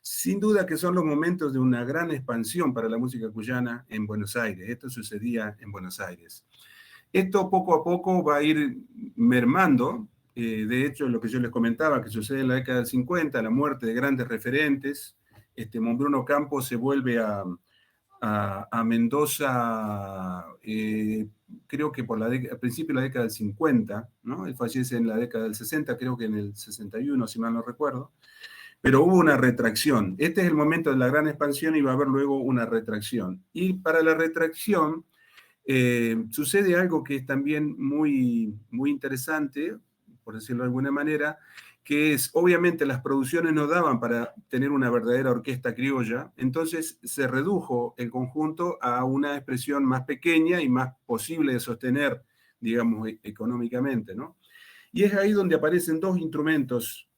Sin duda que son los momentos de una gran expansión para la música cuyana en Buenos Aires. Esto sucedía en Buenos Aires. Esto poco a poco va a ir mermando. De hecho, lo que yo les comentaba, que sucede en la década del 50, la muerte de grandes referentes, Mombruno Campo se vuelve a Mendoza, creo que al principio de la década del 50, ¿no? Él fallece en la década del 60, creo que en el 61, si mal no recuerdo. Pero hubo una retracción. Este es el momento de la gran expansión y va a haber luego una retracción. Y para la retracción sucede algo que es también muy, muy interesante, por decirlo de alguna manera, que es, obviamente las producciones no daban para tener una verdadera orquesta criolla, entonces se redujo el conjunto a una expresión más pequeña y más posible de sostener, digamos, económicamente, ¿no? Y es ahí donde aparecen dos instrumentos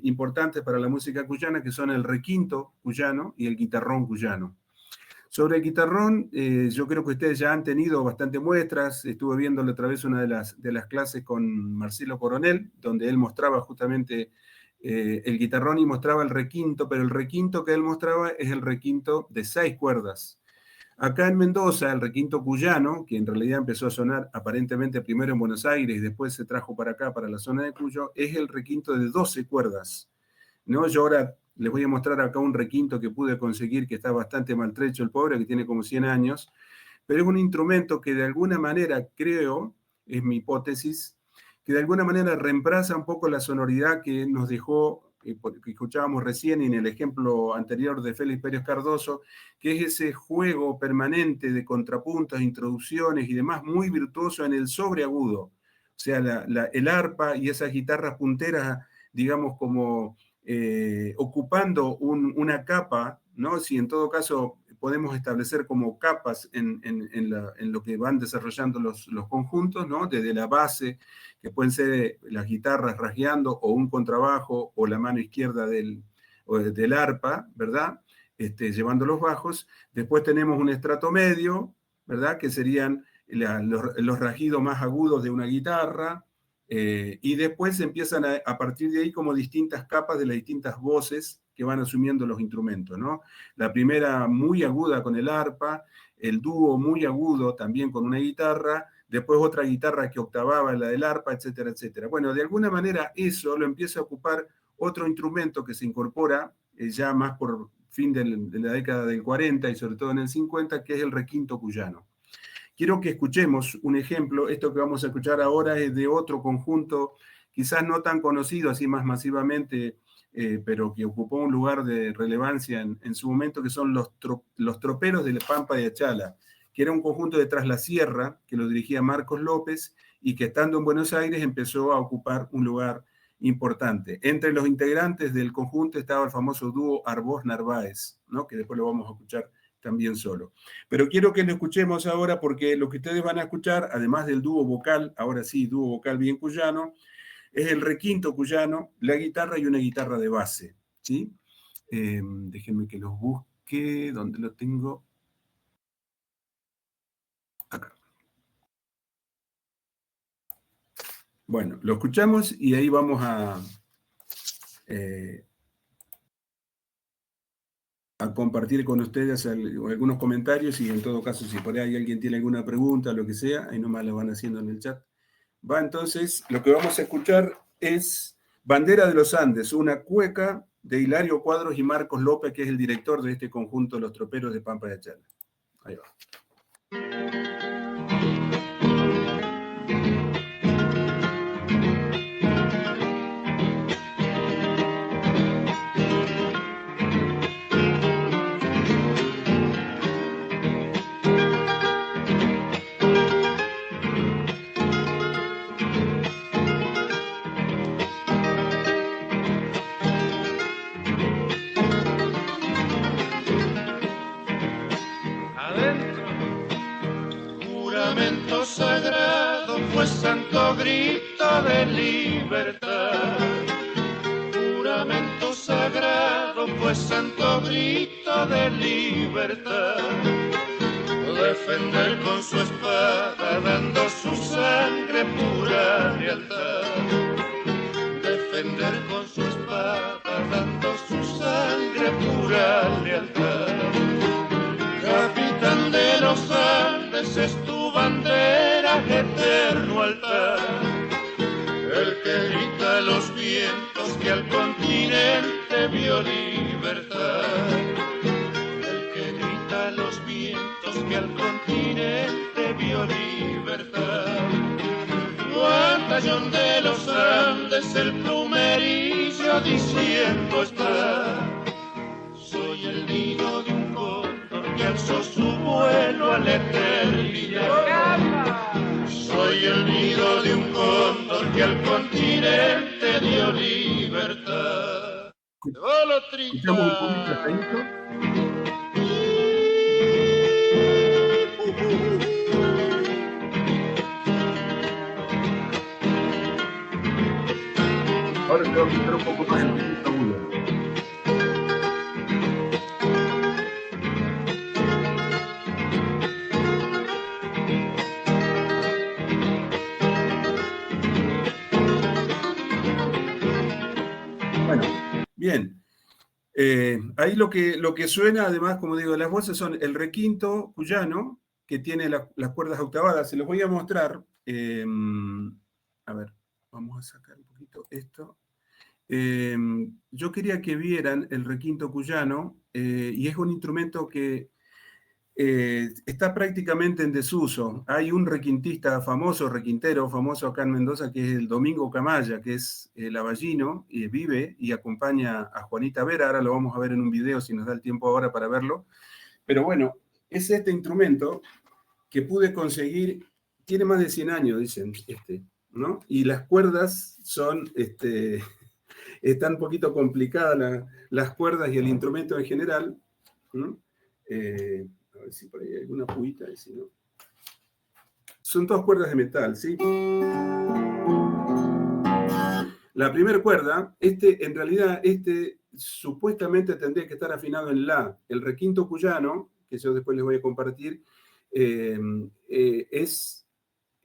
importantes para la música cuyana, que son el requinto cuyano y el guitarrón cuyano. Sobre el guitarrón, yo creo que ustedes ya han tenido bastante muestras. Estuve viéndolo otra vez una de las clases con Marcelo Coronel, donde él mostraba justamente el guitarrón y mostraba el requinto, pero el requinto que él mostraba es el requinto de 6 cuerdas. Acá en Mendoza, el requinto cuyano, que en realidad empezó a sonar aparentemente primero en Buenos Aires y después se trajo para acá, para la zona de Cuyo, es el requinto de 12 cuerdas, ¿no? Yo ahora les voy a mostrar acá un requinto que pude conseguir, que está bastante maltrecho el pobre, que tiene como 100 años, pero es un instrumento que de alguna manera, creo, es mi hipótesis, que de alguna manera reemplaza un poco la sonoridad que nos dejó, que escuchábamos recién en el ejemplo anterior de Félix Pérez Cardoso, que es ese juego permanente de contrapuntos, introducciones y demás, muy virtuoso en el sobreagudo. O sea, el arpa y esas guitarras punteras, digamos, como ocupando una capa, ¿no? Si en todo caso podemos establecer como capas en lo que van desarrollando los conjuntos, ¿no? Desde la base, que pueden ser las guitarras rasgueando, o un contrabajo, o la mano izquierda del arpa, ¿verdad? Llevando los bajos. Después tenemos un estrato medio, ¿verdad? Que serían los rasguidos más agudos de una guitarra, y después empiezan a partir de ahí como distintas capas de las distintas voces que van asumiendo los instrumentos, ¿no? La primera muy aguda con el arpa, el dúo muy agudo también con una guitarra, después otra guitarra que octavaba la del arpa, etcétera, etcétera. Bueno, de alguna manera eso lo empieza a ocupar otro instrumento que se incorpora ya más por fin de la década del 40 y sobre todo en el 50, que es el requinto cuyano. Quiero que escuchemos un ejemplo. Esto que vamos a escuchar ahora es de otro conjunto, quizás no tan conocido así más masivamente, pero que ocupó un lugar de relevancia en su momento, que son los Troperos de la Pampa de Achala, que era un conjunto de Tras la Sierra, que lo dirigía Marcos López, y que estando en Buenos Aires empezó a ocupar un lugar importante. Entre los integrantes del conjunto estaba el famoso dúo Arbós-Narváez, ¿no? Que después lo vamos a escuchar también solo. Pero quiero que lo escuchemos ahora, porque lo que ustedes van a escuchar, además del dúo vocal, ahora sí, dúo vocal bien cuyano, es el requinto cuyano, la guitarra y una guitarra de base, ¿sí? Déjenme que los busque, ¿dónde lo tengo? Acá. Bueno, lo escuchamos y ahí vamos a compartir con ustedes algunos comentarios, y en todo caso, si por ahí alguien tiene alguna pregunta, lo que sea, ahí nomás lo van haciendo en el chat. Va, entonces, lo que vamos a escuchar es Bandera de los Andes, una cueca de Hilario Cuadros y Marcos López, que es el director de este conjunto, Los Troperos de Pampa de Achala. Ahí va. Sagrado fue santo grito de libertad. Juramento sagrado fue santo grito de libertad. Defender con su espada dando su sangre pura lealtad. Defender con su espada dando su sangre pura lealtad. Capitán de los Andes es tu bandera, eterno altar. El que grita a los vientos que al continente vio libertad. El que grita a los vientos que al continente vio libertad. Batallón de los Andes, el plumerillo diciendo está. Soy el nido de un cóndor que alzó su vuelo a la eternidad. Soy el nido de un cóndor que al continente dio libertad. Escuchamos un poquito hasta ahí. Ahora te voy a quitar un poco más el requinto agudo. Bien. Ahí lo que suena, además, como digo, las voces son el requinto cuyano, que tiene las cuerdas octavadas. Se los voy a mostrar. A ver, vamos a sacar un poquito esto. Yo quería que vieran el requinto cuyano, y es un instrumento que está prácticamente en desuso. Hay un requintista famoso, requintero famoso acá en Mendoza, que es el Domingo Camaya, que es lavallino, y vive y acompaña a Juanita Vera. Ahora lo vamos a ver en un video si nos da el tiempo ahora para verlo. Pero bueno, es este instrumento que pude conseguir, tiene más de 100 años, dicen, ¿no? Y las cuerdas son, están un poquito complicadas las cuerdas y el instrumento en general, ¿no? A ver si por ahí hay alguna puita, si no. Son todas cuerdas de metal, ¿sí? La primera cuerda, en realidad, supuestamente tendría que estar afinado en la. El requinto cuyano, que yo después les voy a compartir,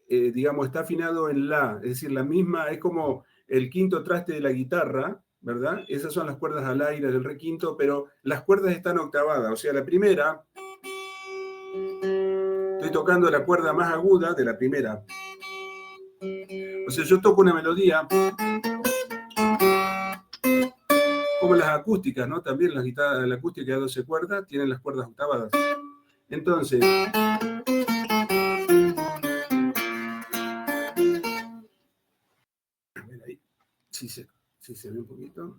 digamos, está afinado en la. Es decir, la misma, es como el quinto traste de la guitarra, ¿verdad? Esas son las cuerdas al aire del requinto, pero las cuerdas están octavadas. O sea, la primera, estoy tocando la cuerda más aguda de la primera. O sea, yo toco una melodía como las acústicas, ¿no? También las guitarras, la acústica de 12 cuerdas tienen las cuerdas octavadas. Entonces, a ver ahí, si se ve un poquito.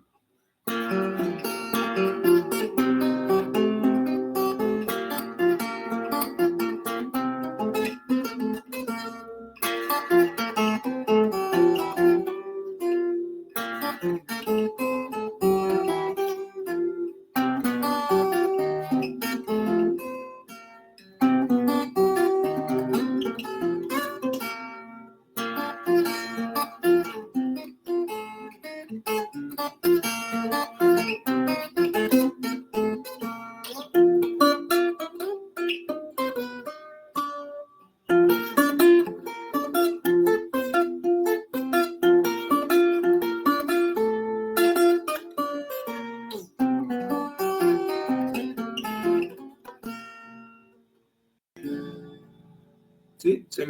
¿Sí? ¿Se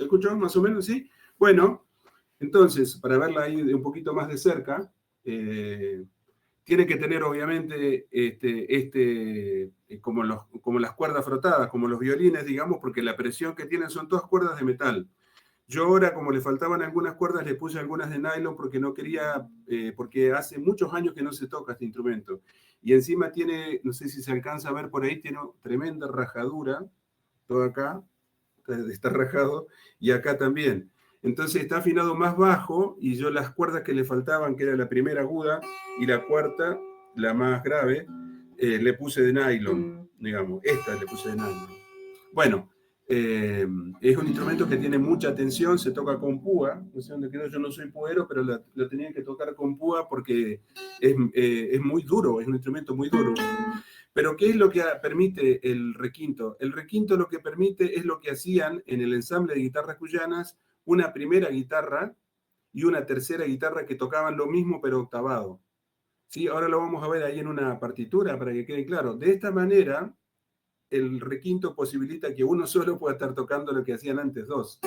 escuchó más o menos? ¿Sí? Bueno, entonces, para verla ahí un poquito más de cerca, tiene que tener obviamente como las cuerdas frotadas, como los violines, digamos, porque la presión que tienen son todas cuerdas de metal. Yo ahora, como le faltaban algunas cuerdas, le puse algunas de nylon porque no quería, porque hace muchos años que no se toca este instrumento. Y encima tiene, no sé si se alcanza a ver por ahí, tiene tremenda rajadura, todo acá, está rajado, y acá también. Entonces está afinado más bajo, y yo las cuerdas que le faltaban, que era la primera aguda, y la cuarta, la más grave, le puse de nylon, digamos. Esta le puse de nylon. Bueno, es un instrumento que tiene mucha tensión, se toca con púa, no sé dónde quedó, yo no soy puero, pero lo tenía que tocar con púa porque es muy duro, es un instrumento muy duro. Pero ¿qué es lo que permite el requinto? El requinto lo que permite es lo que hacían en el ensamble de guitarras cuyanas, una primera guitarra y una tercera guitarra que tocaban lo mismo pero octavado. ¿Sí? Ahora lo vamos a ver ahí en una partitura para que quede claro. De esta manera, el requinto posibilita que uno solo pueda estar tocando lo que hacían antes dos.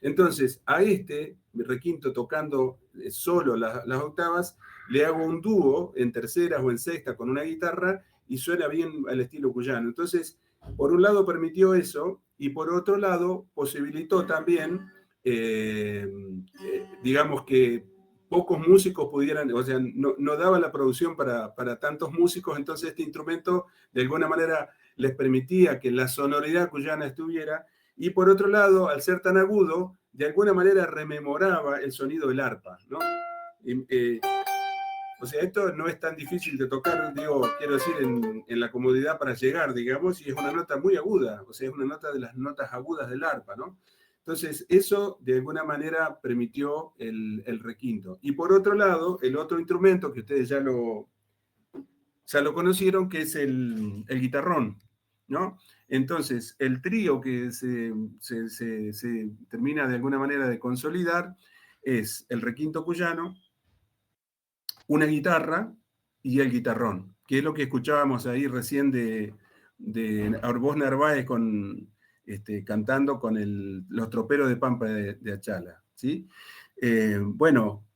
Entonces, a requinto tocando solo las octavas, le hago un dúo en terceras o en sexta con una guitarra y suena bien al estilo cuyano. Entonces, por un lado permitió eso y por otro lado posibilitó también, digamos que pocos músicos pudieran, o sea, no daba la producción para tantos músicos, entonces este instrumento de alguna manera les permitía que la sonoridad cuyana estuviera. Y por otro lado, al ser tan agudo, de alguna manera rememoraba el sonido del arpa, ¿no? O sea, esto no es tan difícil de tocar, digo, quiero decir, en la comodidad para llegar, digamos, y es una nota muy aguda, o sea, es una nota de las notas agudas del arpa, ¿no? Entonces, eso de alguna manera permitió el requinto. Y por otro lado, el otro instrumento que ustedes ya lo conocieron, que es el guitarrón. ¿no? Entonces, el trío que se termina de alguna manera de consolidar es el requinto cuyano, una guitarra y el guitarrón, que es lo que escuchábamos ahí recién de Arbós Narváez cantando con los troperos de Pampa de Achala, ¿sí? Bueno,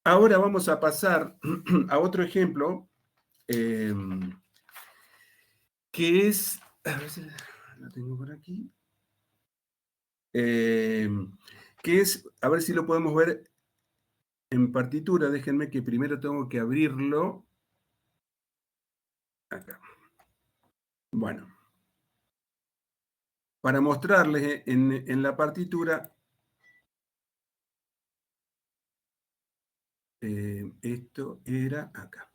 ahora vamos a pasar a otro ejemplo, que es, a ver si lo tengo por aquí, que es, a ver si lo podemos ver en partitura. Déjenme que primero tengo que abrirlo. Acá. Bueno, para mostrarles en la partitura, esto era acá.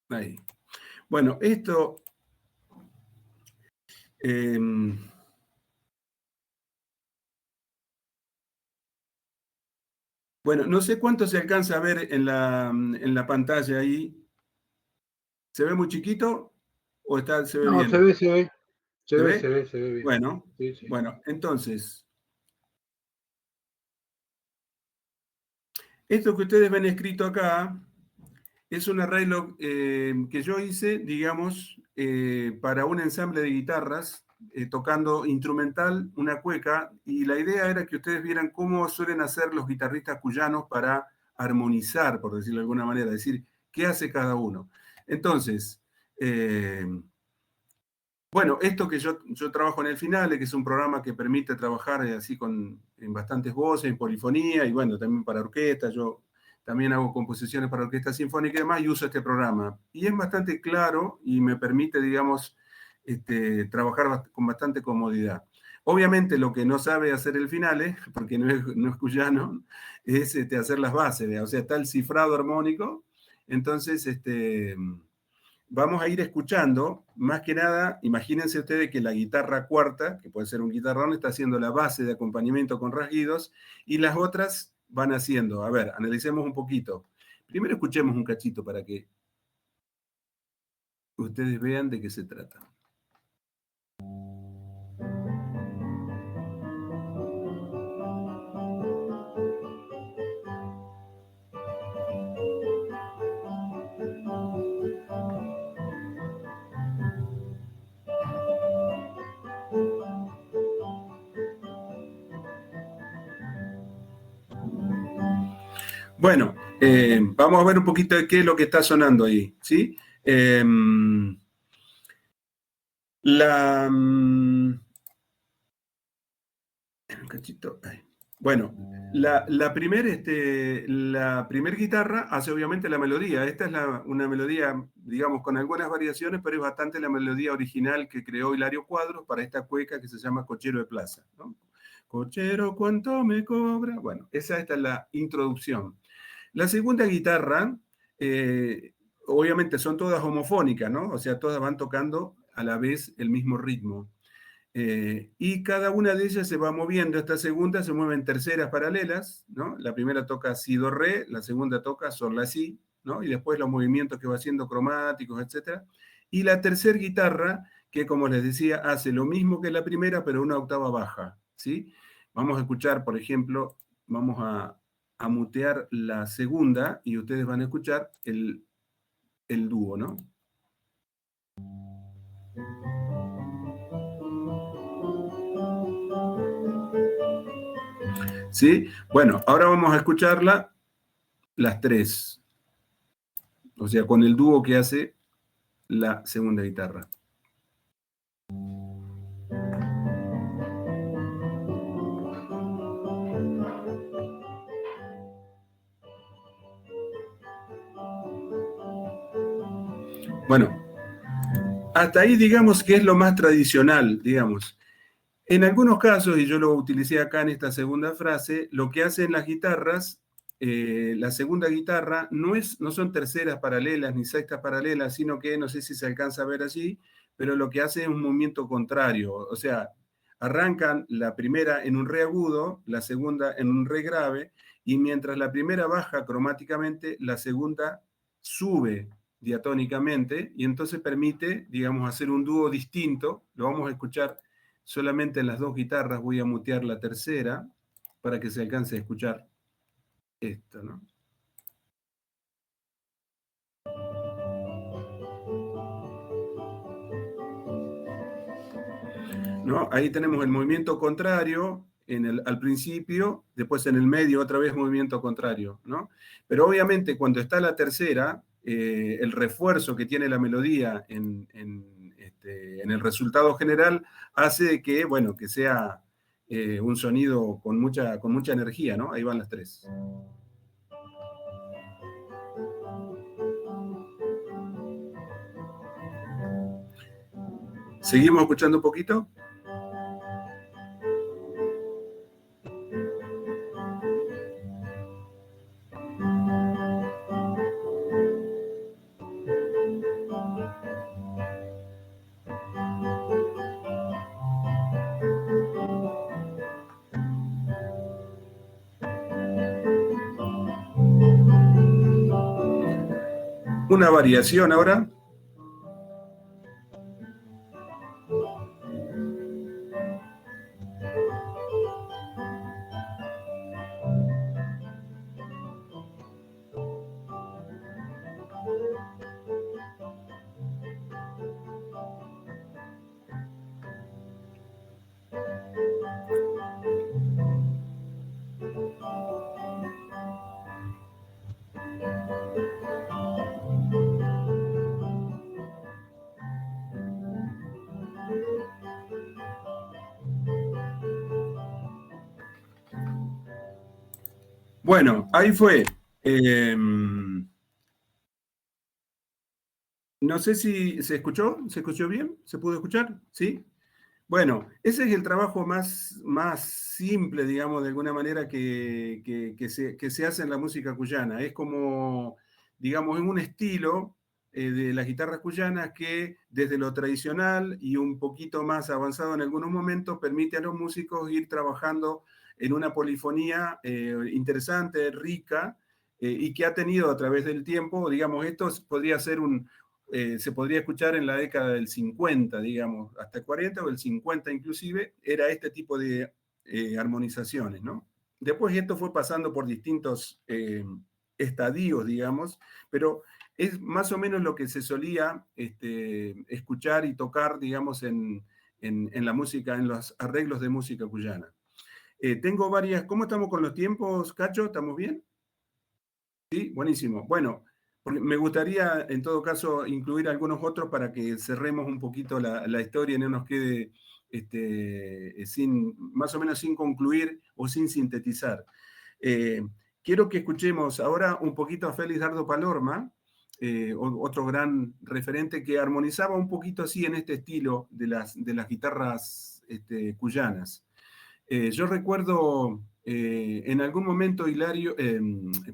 Ahí. Bueno, esto... bueno, no sé cuánto se alcanza a ver en la pantalla ahí. ¿Se ve muy chiquito o se ve No, bien? se ve, se ve. ¿Se ve? Se ve bien. Bueno, sí, sí. Bueno, entonces, esto que ustedes ven escrito acá es un arreglo que yo hice, digamos, para un ensamble de guitarras, tocando instrumental, una cueca, y la idea era que ustedes vieran cómo suelen hacer los guitarristas cuyanos para armonizar, por decirlo de alguna manera, es decir, qué hace cada uno. Entonces, bueno, esto que yo trabajo en el Finale, que es un programa que permite trabajar así en bastantes voces, en polifonía, y bueno, también para orquesta. Yo también hago composiciones para orquesta sinfónica y demás, y uso este programa. Y es bastante claro y me permite, digamos, trabajar con bastante comodidad. Obviamente lo que no sabe hacer el Finale, porque no es cuyano, es hacer las bases, o sea, está el cifrado armónico. Entonces, vamos a ir escuchando, más que nada, imagínense ustedes que la guitarra cuarta, que puede ser un guitarrón, está haciendo la base de acompañamiento con rasguidos, y las otras van haciendo. A ver, analicemos un poquito. Primero escuchemos un cachito para que ustedes vean de qué se trata. Bueno, vamos a ver un poquito de qué es lo que está sonando ahí, ¿sí? Un cachito. Bueno, la primer guitarra hace obviamente la melodía. Esta es una melodía, digamos, con algunas variaciones, pero es bastante la melodía original que creó Hilario Cuadros para esta cueca que se llama Cochero de Plaza, ¿no? Cochero, ¿cuánto me cobra? Bueno, esta es la introducción. La segunda guitarra, obviamente son todas homofónicas, ¿no? O sea, todas van tocando a la vez el mismo ritmo. Y cada una de ellas se va moviendo. Esta segunda se mueve en terceras paralelas, ¿no? La primera toca si, do, re, la segunda toca sol, la, si, ¿no? Y después los movimientos que va haciendo cromáticos, etc. Y la tercera guitarra, que como les decía, hace lo mismo que la primera, pero una octava baja, ¿sí? Vamos a escuchar, por ejemplo, vamos a mutear la segunda y ustedes van a escuchar el dúo, ¿no? ¿Sí? Bueno, ahora vamos a escucharla las tres. O sea, con el dúo que hace la segunda guitarra. Bueno, hasta ahí digamos que es lo más tradicional, digamos. En algunos casos, y yo lo utilicé acá en esta segunda frase, lo que hacen las guitarras, la segunda guitarra, no son terceras paralelas ni sextas paralelas, sino que, no sé si se alcanza a ver allí, pero lo que hace es un movimiento contrario. O sea, arrancan la primera en un re agudo, la segunda en un re grave, y mientras la primera baja cromáticamente, la segunda sube diatónicamente, y entonces permite, digamos, hacer un dúo distinto. Lo vamos a escuchar solamente en las dos guitarras. Voy a mutear la tercera para que se alcance a escuchar esto, ¿no? ¿No? Ahí tenemos el movimiento contrario al principio, después en el medio otra vez movimiento contrario, ¿no? Pero obviamente cuando está la tercera, el refuerzo que tiene la melodía en el resultado general hace que, bueno, que sea un sonido con mucha energía, ¿no? Ahí van las tres. ¿Seguimos escuchando un poquito? Una variación ahora. Bueno, ahí fue. No sé si se escuchó bien, ¿se pudo escuchar? ¿Sí? Bueno, ese es el trabajo más simple, digamos, de alguna manera que se hace en la música cuyana. Es como, digamos, en un estilo de las guitarras cuyanas que desde lo tradicional y un poquito más avanzado en algunos momentos permite a los músicos ir trabajando en una polifonía interesante, rica, y que ha tenido a través del tiempo, digamos, esto podría ser se podría escuchar en la década del 50, digamos, hasta el 40 o el 50 inclusive, era este tipo de armonizaciones, ¿no? Después esto fue pasando por distintos estadios, digamos, pero es más o menos lo que se solía escuchar y tocar, digamos, en la música, en los arreglos de música cuyana. Tengo varias. ¿Cómo estamos con los tiempos, Cacho? ¿Estamos bien? Sí, buenísimo. Bueno, me gustaría en todo caso incluir algunos otros para que cerremos un poquito la historia y no nos quede más o menos sin concluir o sin sintetizar. Quiero que escuchemos ahora un poquito a Félix Dardo Palorma, otro gran referente que armonizaba un poquito así en este estilo de las guitarras cuyanas. Yo recuerdo en algún momento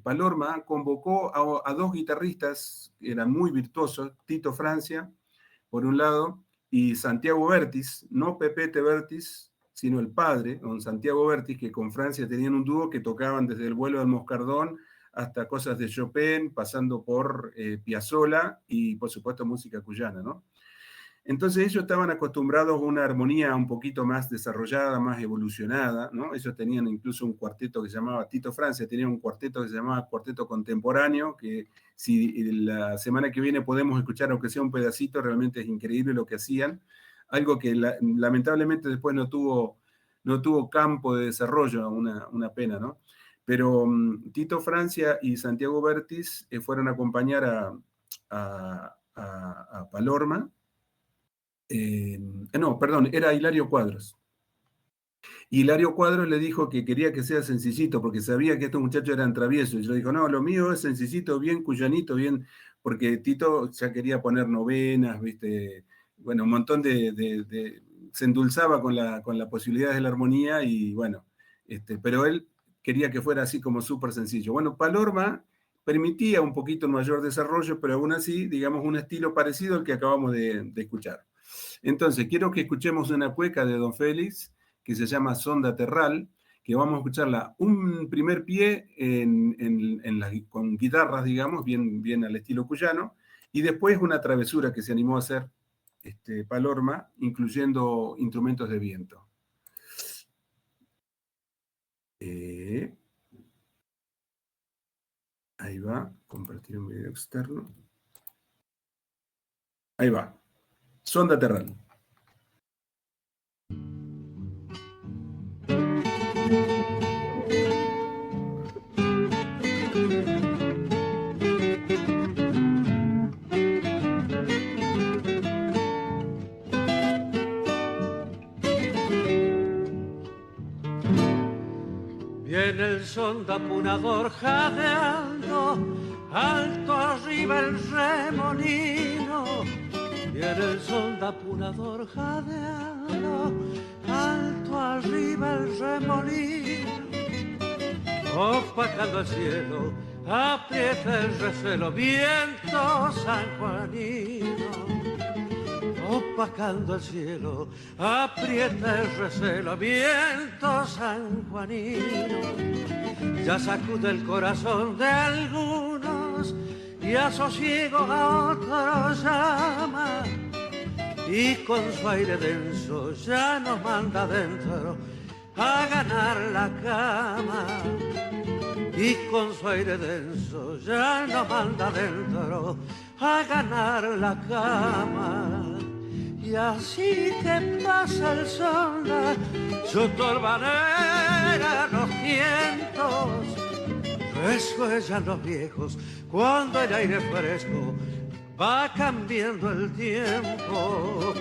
Palorma convocó a dos guitarristas que eran muy virtuosos, Tito Francia, por un lado, y Santiago Bertis, no Pepete Bertis, sino el padre, don Santiago Bertis, que con Francia tenían un dúo que tocaban desde el vuelo del Moscardón hasta cosas de Chopin, pasando por Piazzolla y, por supuesto, música cuyana, ¿no? Entonces ellos estaban acostumbrados a una armonía un poquito más desarrollada, más evolucionada, ¿no? Ellos tenían incluso un cuarteto que se llamaba, Tito Francia tenía un cuarteto que se llamaba Cuarteto Contemporáneo, que si la semana que viene podemos escuchar aunque sea un pedacito, realmente es increíble lo que hacían, algo que lamentablemente después no tuvo campo de desarrollo, una pena, ¿no? Pero Tito Francia y Santiago Bertis fueron a acompañar a Palorma. No, perdón, era Hilario Cuadros. Y Hilario Cuadros le dijo que quería que sea sencillito, porque sabía que estos muchachos eran traviesos. Y yo le dijo, no, lo mío es sencillito, bien cuyanito, bien, porque Tito ya quería poner novenas, ¿viste? Bueno, un montón se endulzaba con la posibilidad de la armonía y bueno, pero él quería que fuera así como súper sencillo. Bueno, Palorma permitía un poquito un mayor desarrollo, pero aún así, digamos, un estilo parecido al que acabamos de escuchar. Entonces, quiero que escuchemos una cueca de don Félix, que se llama Sonda Terral, que vamos a escucharla un primer pie con guitarras, digamos, bien al estilo cuyano, y después una travesura que se animó a hacer Palorma, incluyendo instrumentos de viento. Ahí va, compartir un video externo. Ahí va, Sonda Terral. Viene el sonda apunador jadeando, alto arriba el remolino. Viene el sonda apunador jadeando, alto arriba el remolino. Opacando el cielo, aprieta el recelo, viento sanjuanino. Opacando el cielo, aprieta el recelo, viento sanjuanino. Ya sacude el corazón de algunos y a sosiego a otros llama. Y con su aire denso ya nos manda adentro a ganar la cama. Y con su aire denso ya nos manda adentro a ganar la cama. Y así que pasa el sonda, su torbanera los vientos, resuellan los viejos cuando el aire fresco va cambiando el tiempo.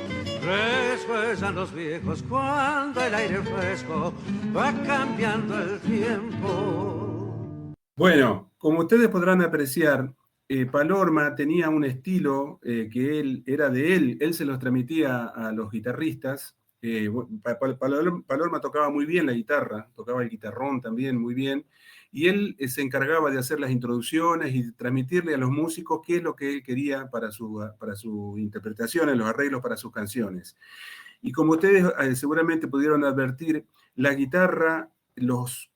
Resuellan los viejos cuando el aire fresco va cambiando el tiempo. Bueno, como ustedes podrán apreciar, Palorma tenía un estilo que era de él se los transmitía a los guitarristas. Palorma tocaba muy bien la guitarra, tocaba el guitarrón también muy bien, y él se encargaba de hacer las introducciones y transmitirle a los músicos qué es lo que él quería para su interpretación, los arreglos para sus canciones. Y como ustedes seguramente pudieron advertir, la guitarra, los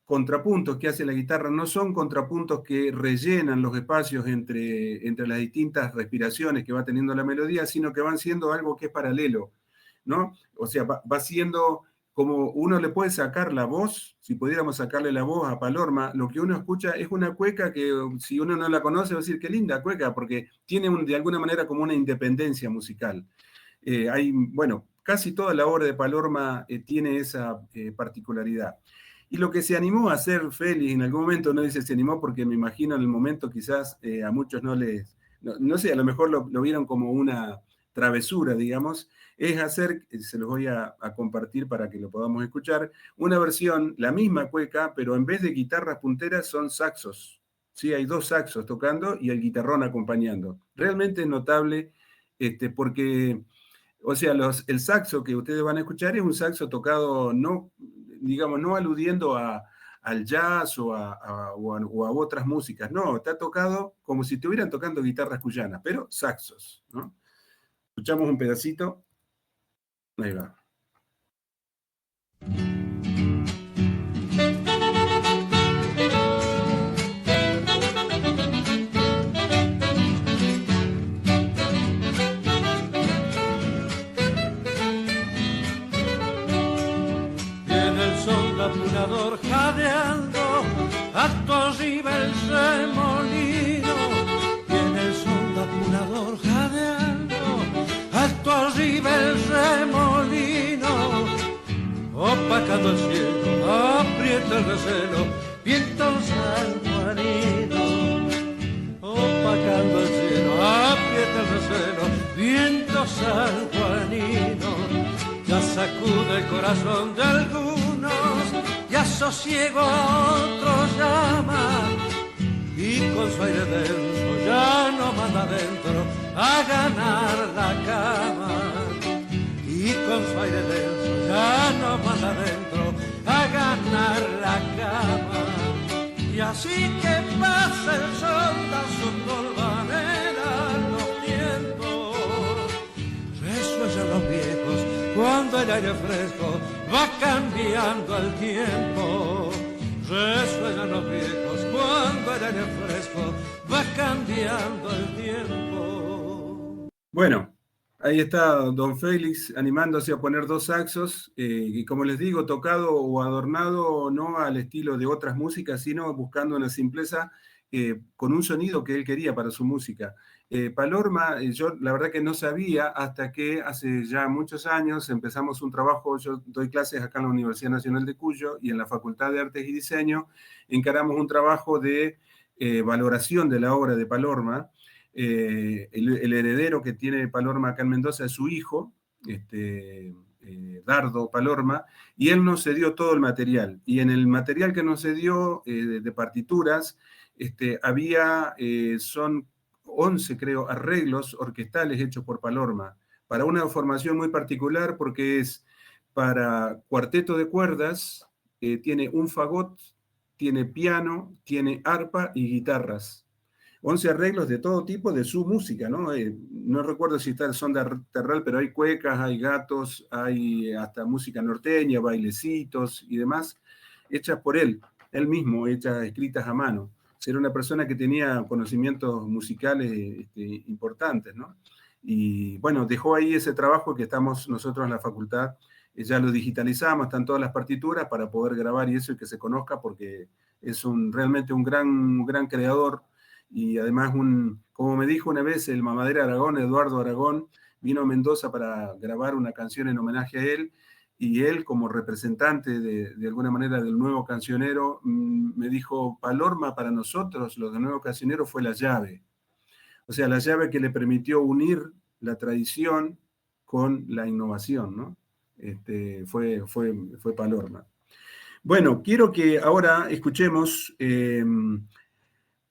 contrapuntos que hace la guitarra no son contrapuntos que rellenan los espacios entre las distintas respiraciones que va teniendo la melodía, sino que van siendo algo que es paralelo, ¿no? O sea, va siendo como uno le puede sacar la voz, si pudiéramos sacarle la voz a Palorma, lo que uno escucha es una cueca que si uno no la conoce va a decir qué linda cueca, porque tiene de alguna manera como una independencia musical. Bueno, casi toda la obra de Palorma tiene esa particularidad. Y lo que se animó a hacer Félix en algún momento, no dice se animó porque me imagino en el momento quizás a muchos no sé, a lo mejor lo vieron como una travesura, digamos, es hacer, se los voy a compartir para que lo podamos escuchar, una versión, la misma cueca, pero en vez de guitarras punteras son saxos. Sí, hay dos saxos tocando y el guitarrón acompañando. Realmente es notable porque, o sea, el saxo que ustedes van a escuchar es un saxo tocado no aludiendo al jazz o a otras músicas. No, está tocado como si estuvieran tocando guitarras cuyanas, pero saxos, ¿no? Escuchamos un pedacito. Ahí va. Apunador jadeando, alto arriba el remolino. Viene el sonda apunador jadeando, alto arriba el remolino. Opacando el cielo, aprieta el recelo, viento sanjuanino. Opacando el cielo, aprieta el recelo, viento sanjuanino. Ya sacude el corazón de algunos y a sosiego a otros llama. Y con su aire denso ya no manda adentro a ganar la cama. Y con su aire denso ya no manda adentro a ganar la cama. Y así que pasa el sonda su polvanera los vientos, resuellan los viejos cuando el aire fresco va cambiando el tiempo. Resuenan los viejos cuando el aire fresco va cambiando el tiempo. Bueno, ahí está don Félix animándose a poner 2 saxos, y como les digo, tocado o adornado no al estilo de otras músicas, sino buscando una simpleza con un sonido que él quería para su música. Palorma, yo la verdad que no sabía hasta que hace ya muchos años empezamos un trabajo. Yo doy clases acá en la Universidad Nacional de Cuyo y en la Facultad de Artes y Diseño encaramos un trabajo de valoración de la obra de Palorma. El heredero que tiene Palorma acá en Mendoza es su hijo, Dardo Palorma, y él nos cedió todo el material. Y en el material que nos cedió de partituras, son 11, creo, arreglos orquestales hechos por Palorma, para una formación muy particular, porque es para cuarteto de cuerdas, tiene un fagot, tiene piano, tiene arpa y guitarras. 11 arreglos de todo tipo de su música, ¿no? No recuerdo si son de Terral, pero hay cuecas, hay gatos, hay hasta música norteña, bailecitos y demás, hechas por él mismo, escritas a mano. Era una persona que tenía conocimientos musicales importantes, ¿no? Y bueno, dejó ahí ese trabajo que estamos nosotros en la facultad, ya lo digitalizamos, están todas las partituras para poder grabar y eso, y que se conozca, porque es realmente un gran creador. Y además, como me dijo una vez el mamadera Aragón, Eduardo Aragón, vino a Mendoza para grabar una canción en homenaje a él, y él, como representante de alguna manera del nuevo cancionero, me dijo: Palorma para nosotros, los del nuevo cancionero, fue la llave. O sea, la llave que le permitió unir la tradición con la innovación, ¿no? Fue Palorma. Bueno, quiero que ahora escuchemos...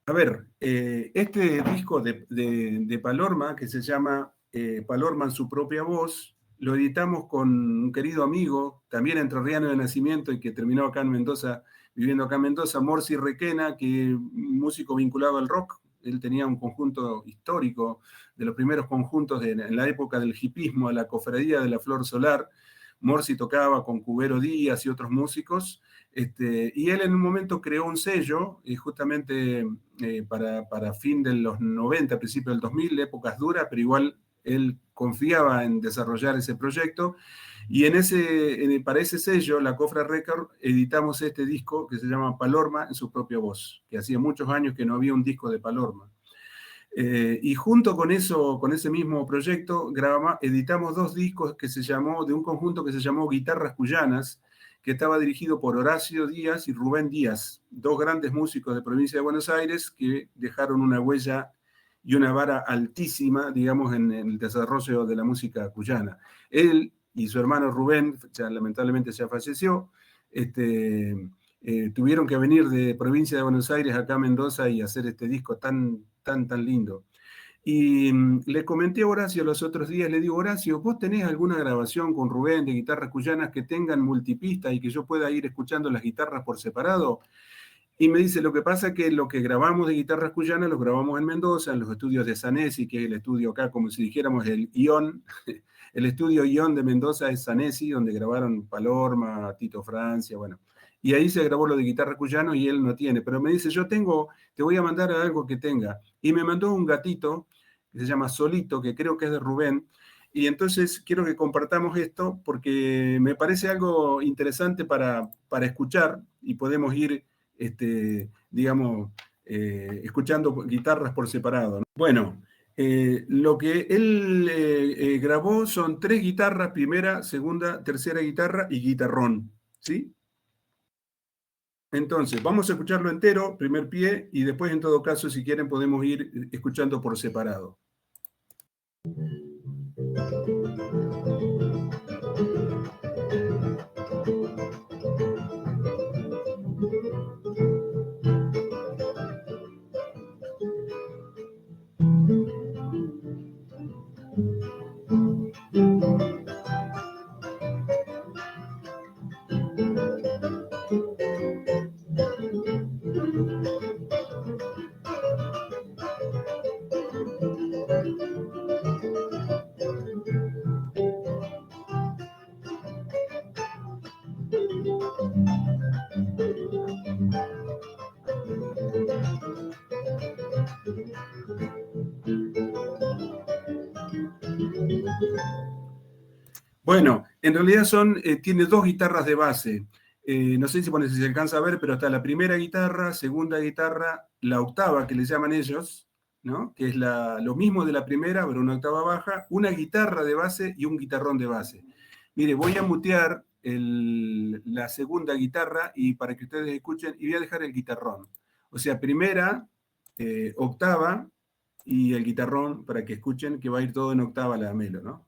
este disco de Palorma, que se llama Palorma en su propia voz, lo editamos con un querido amigo, también entrerriano de nacimiento y que terminó acá en Mendoza, viviendo acá en Mendoza, Morsi Requena, que es un músico vinculado al rock. Él tenía un conjunto histórico, de los primeros conjuntos en la época del hipismo, de la cofradía de la Flor Solar. Morsi tocaba con Cubero Díaz y otros músicos, y él en un momento creó un sello, justamente para fin de los 90, principio del 2000, épocas duras, pero igual él confiaba en desarrollar ese proyecto, y para ese sello, la Cofra Record, editamos este disco que se llama Palorma en su propia voz, que hacía muchos años que no había un disco de Palorma. Y junto con ese mismo proyecto, editamos 2 discos de un conjunto que se llamó Guitarras Cuyanas, que estaba dirigido por Horacio Díaz y Rubén Díaz, 2 grandes músicos de provincia de Buenos Aires que dejaron una huella y una vara altísima, digamos, en el desarrollo de la música cuyana. Él y su hermano Rubén, lamentablemente ya falleció, tuvieron que venir de provincia de Buenos Aires acá a Mendoza y hacer este disco tan lindo. Y le comenté a Horacio los otros días, le digo: Horacio, ¿vos tenés alguna grabación con Rubén de guitarras cuyanas que tengan multipista y que yo pueda ir escuchando las guitarras por separado? Y me dice: lo que pasa es que lo que grabamos de guitarras cuyanas lo grabamos en Mendoza, en los estudios de Sanesi, que es el estudio acá, como si dijéramos el ION. El estudio ION de Mendoza es Sanesi, donde grabaron Palorma, Tito Francia, bueno. Y ahí se grabó lo de guitarra cuyano y él no tiene. Pero me dice: te voy a mandar algo que tenga. Y me mandó un gatito que se llama Solito, que creo que es de Rubén. Y entonces quiero que compartamos esto porque me parece algo interesante para escuchar, y podemos ir, escuchando guitarras por separado, ¿no? Bueno, lo que él grabó son 3 guitarras: primera, segunda, tercera guitarra y guitarrón, ¿sí? Entonces, vamos a escucharlo entero, primer pie, y después, en todo caso, si quieren, podemos ir escuchando por separado. Bueno, en realidad tiene dos guitarras de base. No sé si se alcanza a ver, pero está la primera guitarra, segunda guitarra, la octava que le llaman ellos, ¿no? Que es lo mismo de la primera, pero una octava baja, una guitarra de base y un guitarrón de base. Mire, voy a mutear la segunda guitarra y para que ustedes escuchen, y voy a dejar el guitarrón. O sea, primera, octava y el guitarrón para que escuchen que va a ir todo en octava la melo, ¿no?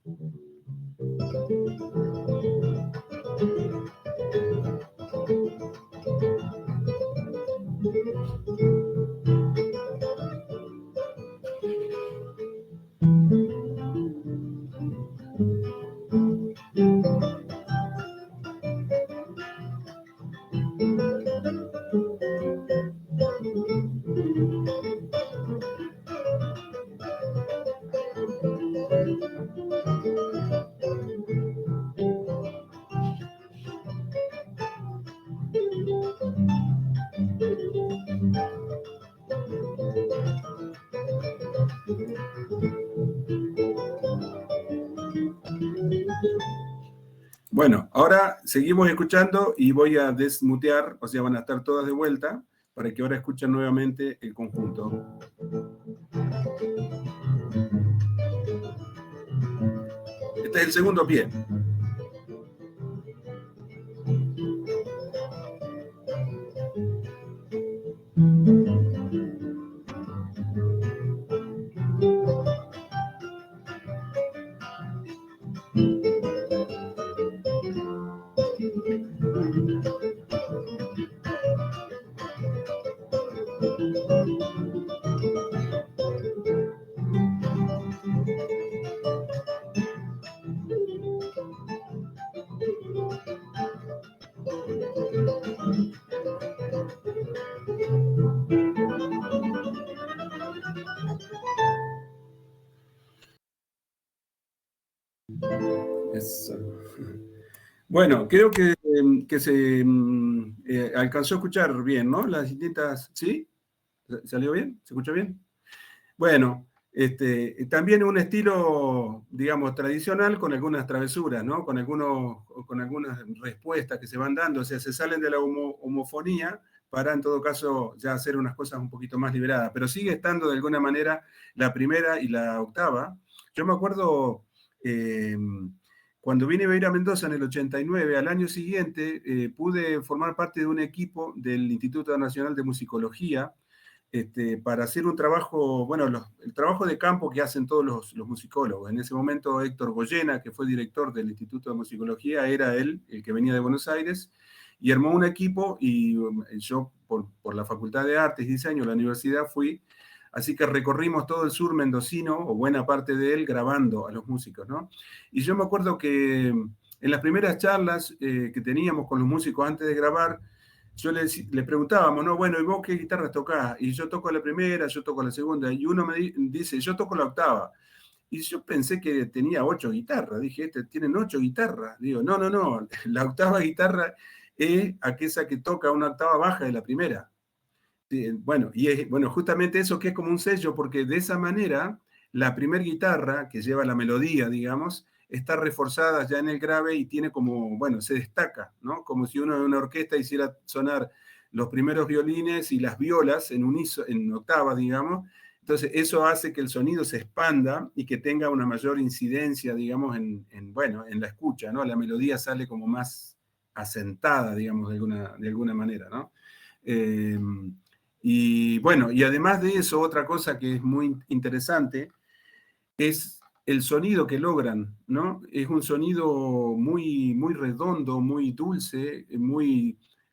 Bueno, ahora seguimos escuchando y voy a desmutear, o sea, van a estar todas de vuelta para que ahora escuchen nuevamente el conjunto. Este es el segundo pie. Eso. Bueno, creo que se alcanzó a escuchar bien, ¿no? Las distintas, ¿sí? ¿Salió bien? ¿Se escuchó bien? Bueno, también un estilo, digamos, tradicional con algunas travesuras, ¿no? Con algunas respuestas que se van dando, o sea, se salen de la homofonía para, en todo caso, ya hacer unas cosas un poquito más liberadas, pero sigue estando de alguna manera la primera y la octava. Yo me acuerdo... cuando vine a ir a Mendoza en el 89, al año siguiente, pude formar parte de un equipo del Instituto Nacional de Musicología para hacer un trabajo, bueno, el trabajo de campo que hacen todos los musicólogos. En ese momento Héctor Goyena, que fue director del Instituto de Musicología, era él, el que venía de Buenos Aires, y armó un equipo y yo, por la Facultad de Artes y Diseño de la universidad, fui. Así que recorrimos todo el sur mendocino, o buena parte de él, grabando a los músicos, ¿no? Y yo me acuerdo que en las primeras charlas que teníamos con los músicos antes de grabar, yo les preguntábamos, ¿no? Bueno, ¿y vos qué guitarra tocás? Y yo toco la primera, yo toco la segunda, y uno me dice, yo toco la octava. Y yo pensé que tenía 8 guitarras. Dije, tienen 8 guitarras. Digo, no, la octava guitarra es aquella que toca una octava baja de la primera. Bueno, bueno, justamente eso que es como un sello, porque de esa manera la primer guitarra que lleva la melodía, digamos, está reforzada ya en el grave y tiene como, bueno, se destaca, ¿no? Como si uno en una orquesta hiciera sonar los primeros violines y las violas en octava, digamos. Entonces eso hace que el sonido se expanda y que tenga una mayor incidencia, digamos, bueno, en la escucha, ¿no? La melodía sale como más asentada, digamos, de alguna manera, ¿no? Y bueno, y además de eso, otra cosa que es muy interesante es el sonido que logran, ¿no? Es un sonido muy, muy redondo, muy dulce,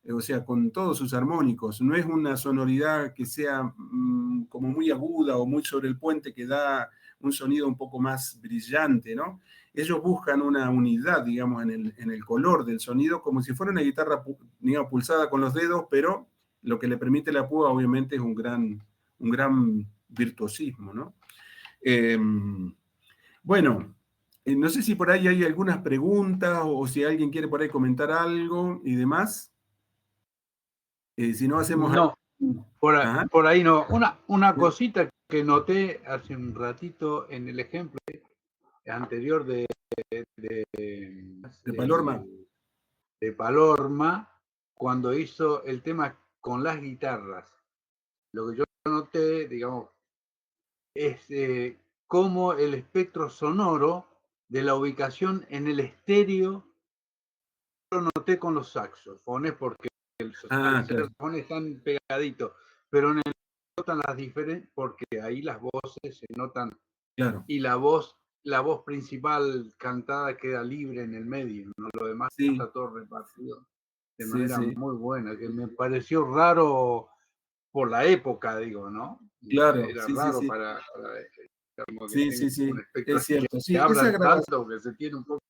o sea, con todos sus armónicos. No es una sonoridad que sea como muy aguda o muy sobre el puente que da un sonido un poco más brillante, ¿no? Ellos buscan una unidad, digamos, en el color del sonido, como si fuera una guitarra, digamos, pulsada con los dedos, pero lo que le permite la púa, obviamente, es un gran virtuosismo, ¿no? Bueno, no sé si por ahí hay algunas preguntas o si alguien quiere por ahí comentar algo y demás. Si no, hacemos... No, por ahí no. Una cosita que noté hace un ratito en el ejemplo, anterior de Palorma. De Palorma, cuando hizo el tema con las guitarras. Lo que yo noté, digamos, es cómo el espectro sonoro de la ubicación en el estéreo lo noté con los saxofones, porque los saxofones están pegaditos, pero en el notan las diferencias, porque ahí las voces se notan, claro. Y la voz principal cantada queda libre en el medio, ¿no? Lo demás está todo repartido de manera muy buena, que me pareció raro por la época, digo, ¿no? Claro, era raro para como que sí, un espectro es cierto. que hablan tanto que se tiene un poco.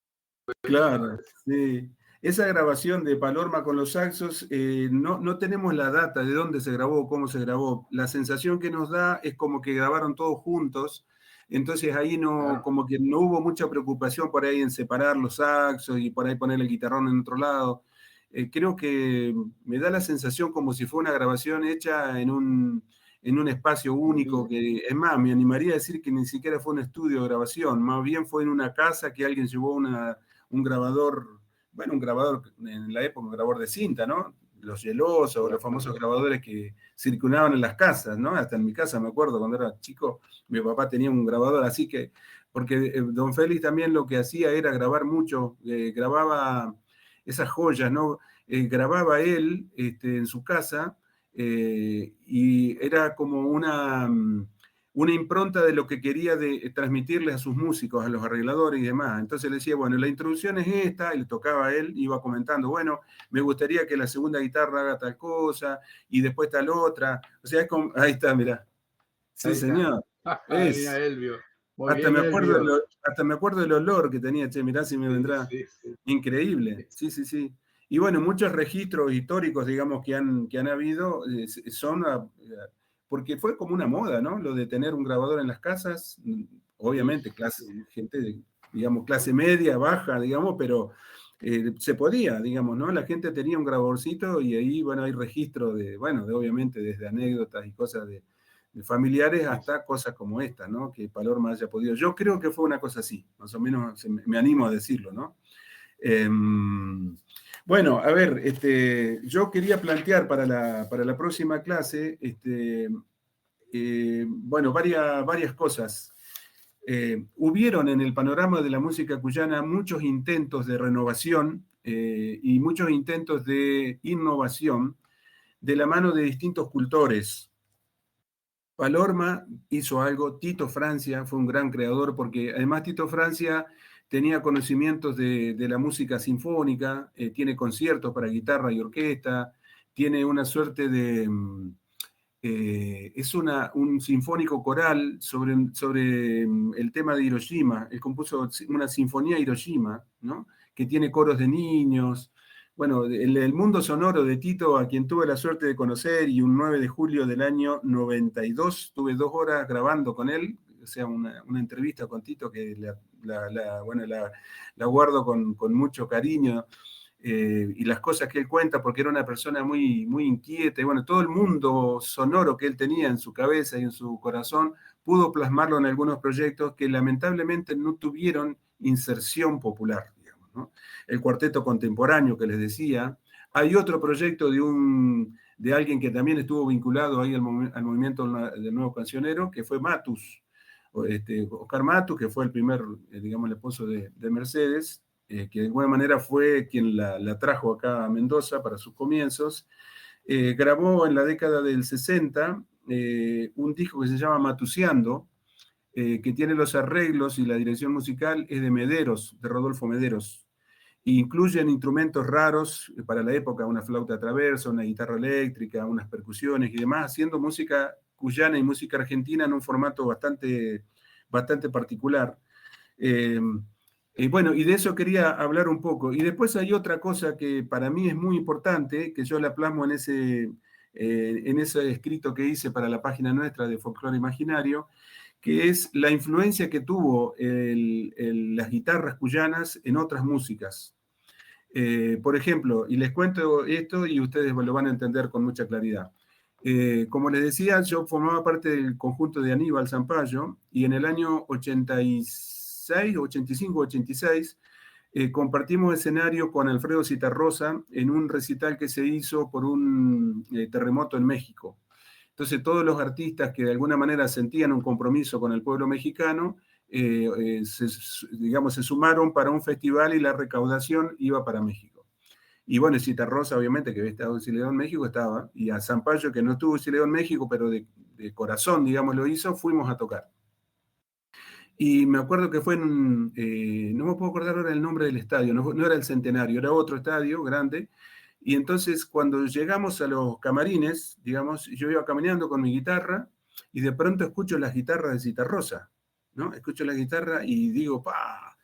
Claro, sí. Esa grabación de Palorma con los saxos, no tenemos la data de dónde se grabó, cómo se grabó. La sensación que nos da es como que grabaron todos juntos, entonces ahí como que no hubo mucha preocupación por ahí en separar los saxos y por ahí poner el guitarrón en otro lado. Creo que me da la sensación como si fue una grabación hecha en un espacio único, que es más, me animaría a decir que ni siquiera fue un estudio de grabación, más bien fue en una casa que alguien llevó un grabador, bueno, un grabador en la época, un grabador de cinta, ¿no? Los Gelosos, los famosos grabadores que circulaban en las casas, ¿no? Hasta en mi casa, me acuerdo, cuando era chico, mi papá tenía un grabador, así que, porque don Félix también lo que hacía era grabar mucho, grababa esas joyas, ¿no? Grababa él en su casa, y era como una impronta de lo que quería transmitirles a sus músicos, a los arregladores y demás. Entonces le decía, bueno, la introducción es esta, y le tocaba a él, iba comentando, bueno, me gustaría que la segunda guitarra haga tal cosa, y después tal otra. O sea, es como, ahí está, mirá. Sí, señor. Mira, Elvio. Hasta me acuerdo del olor que tenía, che, mirá si me vendrá. Sí. Increíble, sí. Y bueno, muchos registros históricos, digamos, que han habido, son... porque fue como una moda, ¿no? Lo de tener un grabador en las casas, obviamente, gente, digamos, clase media, baja, digamos, pero se podía, digamos, ¿no? La gente tenía un grabadorcito y ahí, bueno, hay registro obviamente, desde anécdotas y cosas de familiares hasta cosas como esta, ¿no? Que Palorma haya podido. Yo creo que fue una cosa así, más o menos me animo a decirlo, ¿no? Bueno, a ver, yo quería plantear para la próxima clase, bueno, varias cosas. Hubieron en el panorama de la música cuyana muchos intentos de renovación y muchos intentos de innovación de la mano de distintos cultores. Palorma hizo algo, Tito Francia fue un gran creador, porque además Tito Francia tenía conocimientos de la música sinfónica, tiene conciertos para guitarra y orquesta, tiene una suerte de... es un sinfónico coral sobre el tema de Hiroshima. Él compuso una sinfonía Hiroshima, ¿no? Que tiene coros de niños. Bueno, el mundo sonoro de Tito, a quien tuve la suerte de conocer, y un 9 de julio del año 92, tuve 2 horas grabando con él, o sea, una entrevista con Tito que la guardo con mucho cariño, y las cosas que él cuenta, porque era una persona muy, muy inquieta, y bueno, todo el mundo sonoro que él tenía en su cabeza y en su corazón, pudo plasmarlo en algunos proyectos que lamentablemente no tuvieron inserción popular. ¿no? El cuarteto contemporáneo que les decía. Hay otro proyecto de alguien que también estuvo vinculado ahí al movimiento del nuevo cancionero, que fue Matus, Oscar Matus, que fue el primer, digamos, el esposo de Mercedes, que de alguna manera fue quien la trajo acá a Mendoza para sus comienzos. Grabó en la década del 60 un disco que se llama Matuseando, que tiene los arreglos y la dirección musical es de Mederos, de Rodolfo Mederos. Incluyen instrumentos raros para la época, una flauta traversa, una guitarra eléctrica, unas percusiones y demás, haciendo música cuyana y música argentina en un formato bastante particular. Bueno, y de eso quería hablar un poco. Y después hay otra cosa que para mí es muy importante, que yo la plasmo en ese escrito que hice para la página nuestra de Folclore Imaginario, que es la influencia que tuvo las guitarras cuyanas en otras músicas. Por ejemplo, y les cuento esto y ustedes lo van a entender con mucha claridad. Como les decía, yo formaba parte del conjunto de Aníbal Zampayo, y en el año 86 86, 85, 86, compartimos escenario con Alfredo Zitarrosa en un recital que se hizo por un terremoto en México. Entonces todos los artistas que de alguna manera sentían un compromiso con el pueblo mexicano, se sumaron para un festival y la recaudación iba para México. Y bueno, Zitarrosa, obviamente, que había estado en Cileón, México, estaba, y a Zampayo, que no estuvo en Cileón, México, pero de corazón, digamos, lo hizo, fuimos a tocar. Y me acuerdo que fue en no me puedo acordar ahora el nombre del estadio, no era el Centenario, era otro estadio grande. Y entonces cuando llegamos a los camarines, digamos, yo iba caminando con mi guitarra y de pronto escucho las guitarras de Zitarrosa, ¿no? Escucho la guitarra y digo, ¡pa!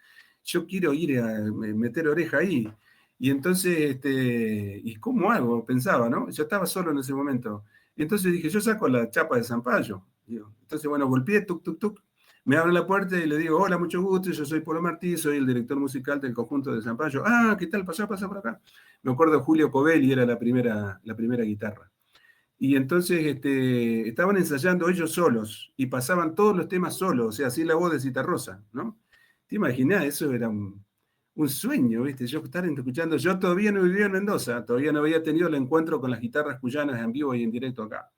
Yo quiero ir a meter oreja ahí. Y entonces, ¿y cómo hago? Pensaba, ¿no? Yo estaba solo en ese momento. Y entonces dije, yo saco la chapa de Zampayo. Entonces, bueno, golpeé, tuc, tuc, tuc. Me abren la puerta y le digo, hola, mucho gusto, yo soy Polo Martí, soy el director musical del conjunto de Zampayo. Ah, ¿qué tal? Pasa por acá. Me acuerdo, Julio Covelli era la primera guitarra. Y entonces estaban ensayando ellos solos y pasaban todos los temas solos, o sea, así la voz de Zitarrosa, ¿no? ¿Te imaginás? Eso era un sueño, ¿viste? Yo estar escuchando, yo todavía no vivía en Mendoza, todavía no había tenido el encuentro con las guitarras cuyanas en vivo y en directo acá.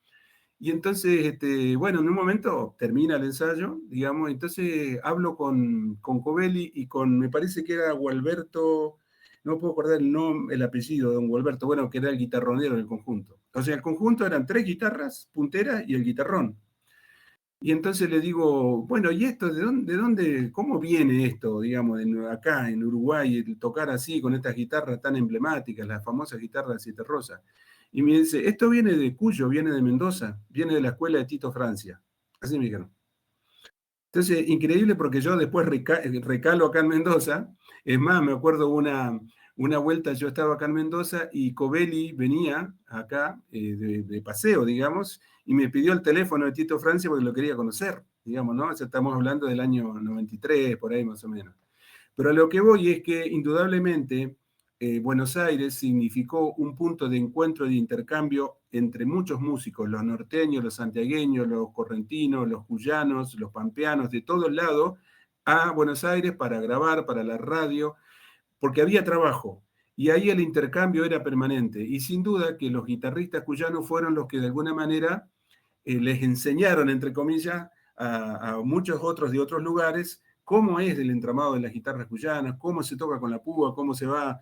Y entonces, bueno, en un momento termina el ensayo, digamos, entonces hablo con Covelli y me parece que era Gualberto, no puedo acordar el apellido de don Gualberto, bueno, que era el guitarronero del conjunto. O sea, el conjunto eran 3 guitarras punteras y el guitarrón. Y entonces le digo, bueno, ¿y esto de dónde, cómo viene esto, digamos, acá en Uruguay, el tocar así con estas guitarras tan emblemáticas, las famosas guitarras de Zitarrosa? Y me dice, esto viene de Cuyo, viene de Mendoza, viene de la escuela de Tito Francia. Así me dijeron. Entonces, increíble porque yo después recalo acá en Mendoza. Es más, me acuerdo una vuelta, yo estaba acá en Mendoza y Covelli venía acá de paseo, digamos, y me pidió el teléfono de Tito Francia porque lo quería conocer, digamos, ¿no? O sea, estamos hablando del año 93, por ahí más o menos. Pero a lo que voy es que indudablemente Buenos Aires significó un punto de encuentro y de intercambio entre muchos músicos, los norteños, los santiagueños, los correntinos, los cuyanos, los pampeanos, de todos lados, a Buenos Aires para grabar, para la radio, porque había trabajo. Y ahí el intercambio era permanente. Y sin duda que los guitarristas cuyanos fueron los que de alguna manera les enseñaron, entre comillas, a muchos otros de otros lugares cómo es el entramado de las guitarras cuyanas, cómo se toca con la púa, cómo se va.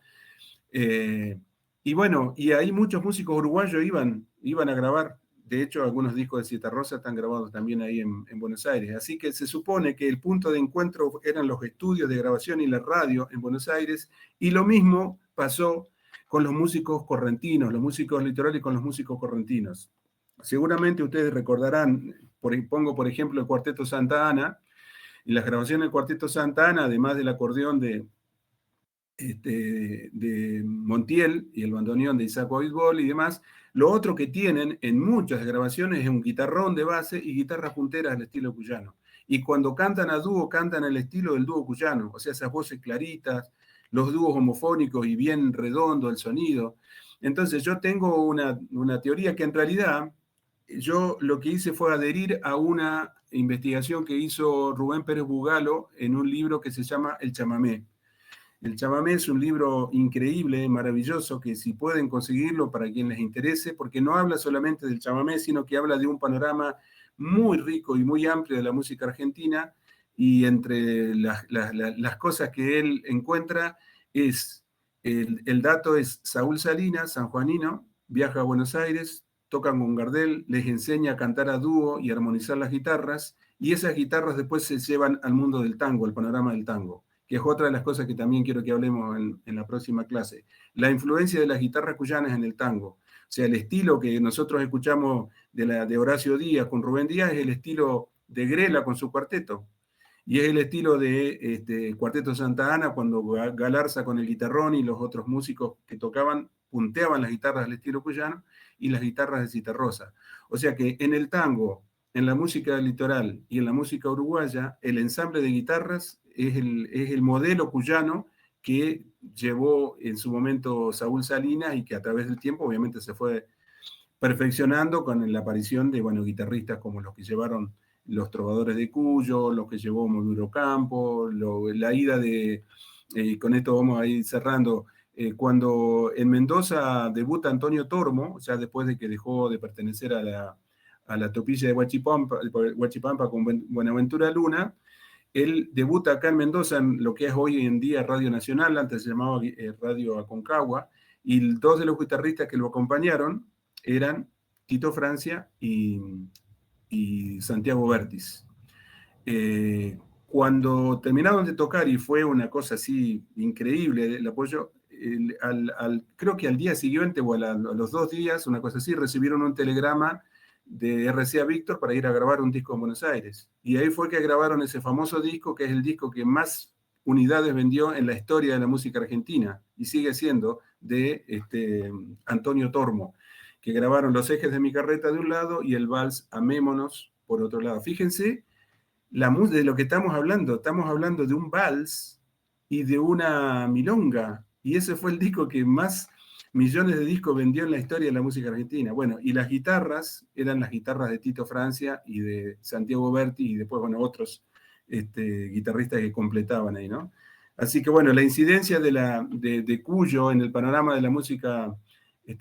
Y bueno, y ahí muchos músicos uruguayos iban a grabar. De hecho, algunos discos de Zitarrosa están grabados también ahí en Buenos Aires. Así que se supone que el punto de encuentro eran los estudios de grabación y la radio en Buenos Aires. Y lo mismo pasó con los músicos correntinos, los músicos litorales con los músicos correntinos. Seguramente ustedes recordarán, pongo por ejemplo el Cuarteto Santa Ana, y las grabaciones del Cuarteto Santa Ana, además del acordeón de Montiel y el bandoneón de Isaac Oizbol y demás, lo otro que tienen en muchas grabaciones es un guitarrón de base y guitarras punteras del estilo cuyano. Y cuando cantan a dúo, cantan el estilo del dúo cuyano, o sea, esas voces claritas, los dúos homofónicos y bien redondo el sonido. Entonces yo tengo una teoría que en realidad yo lo que hice fue adherir a una investigación que hizo Rubén Pérez Bugalo en un libro que se llama El Chamamé. El Chamamé es un libro increíble, maravilloso, que si pueden conseguirlo para quien les interese, porque no habla solamente del chamamé, sino que habla de un panorama muy rico y muy amplio de la música argentina, y entre las cosas que él encuentra es, el dato es Saúl Salinas, sanjuanino, viaja a Buenos Aires, toca con Gardel, les enseña a cantar a dúo y armonizar las guitarras, y esas guitarras después se llevan al mundo del tango, al panorama del tango, que es otra de las cosas que también quiero que hablemos en la próxima clase. La influencia de las guitarras cuyanas en el tango. O sea, el estilo que nosotros escuchamos de Horacio Díaz con Rubén Díaz es el estilo de Grela con su cuarteto. Y es el estilo de Cuarteto Santa Ana cuando Galarza con el guitarrón y los otros músicos que tocaban punteaban las guitarras del estilo cuyano y las guitarras de Zitarrosa. O sea que en el tango, en la música del litoral y en la música uruguaya, el ensamble de guitarras es el modelo cuyano que llevó en su momento Saúl Salinas y que a través del tiempo obviamente se fue perfeccionando con la aparición de guitarristas como los que llevaron Los Trovadores de Cuyo, lo que llevó Moduro Campo, la ida de, con esto vamos a ir cerrando, cuando en Mendoza debuta Antonio Tormo, ya después de que dejó de pertenecer a la topilla de Huachipampa con Buenaventura Luna, él debuta acá en Mendoza en lo que es hoy en día Radio Nacional, antes se llamaba Radio Aconcagua, y dos de los guitarristas que lo acompañaron eran Tito Francia y Santiago Bertis. Cuando terminaron de tocar, y fue una cosa así increíble el apoyo, creo que al día siguiente o a los 2 días, una cosa así, recibieron un telegrama de RCA Víctor para ir a grabar un disco en Buenos Aires. Y ahí fue que grabaron ese famoso disco, que es el disco que más unidades vendió en la historia de la música argentina, y sigue siendo de Antonio Tormo, que grabaron Los ejes de mi carreta de un lado y el vals Amémonos por otro lado. Fíjense de lo que estamos hablando de un vals y de una milonga, y ese fue el disco que más millones de discos vendió en la historia de la música argentina. Bueno, y las guitarras eran las guitarras de Tito Francia y de Santiago Berti, y después, bueno, otros guitarristas que completaban ahí, ¿no? Así que, bueno, la incidencia de Cuyo en el panorama de la música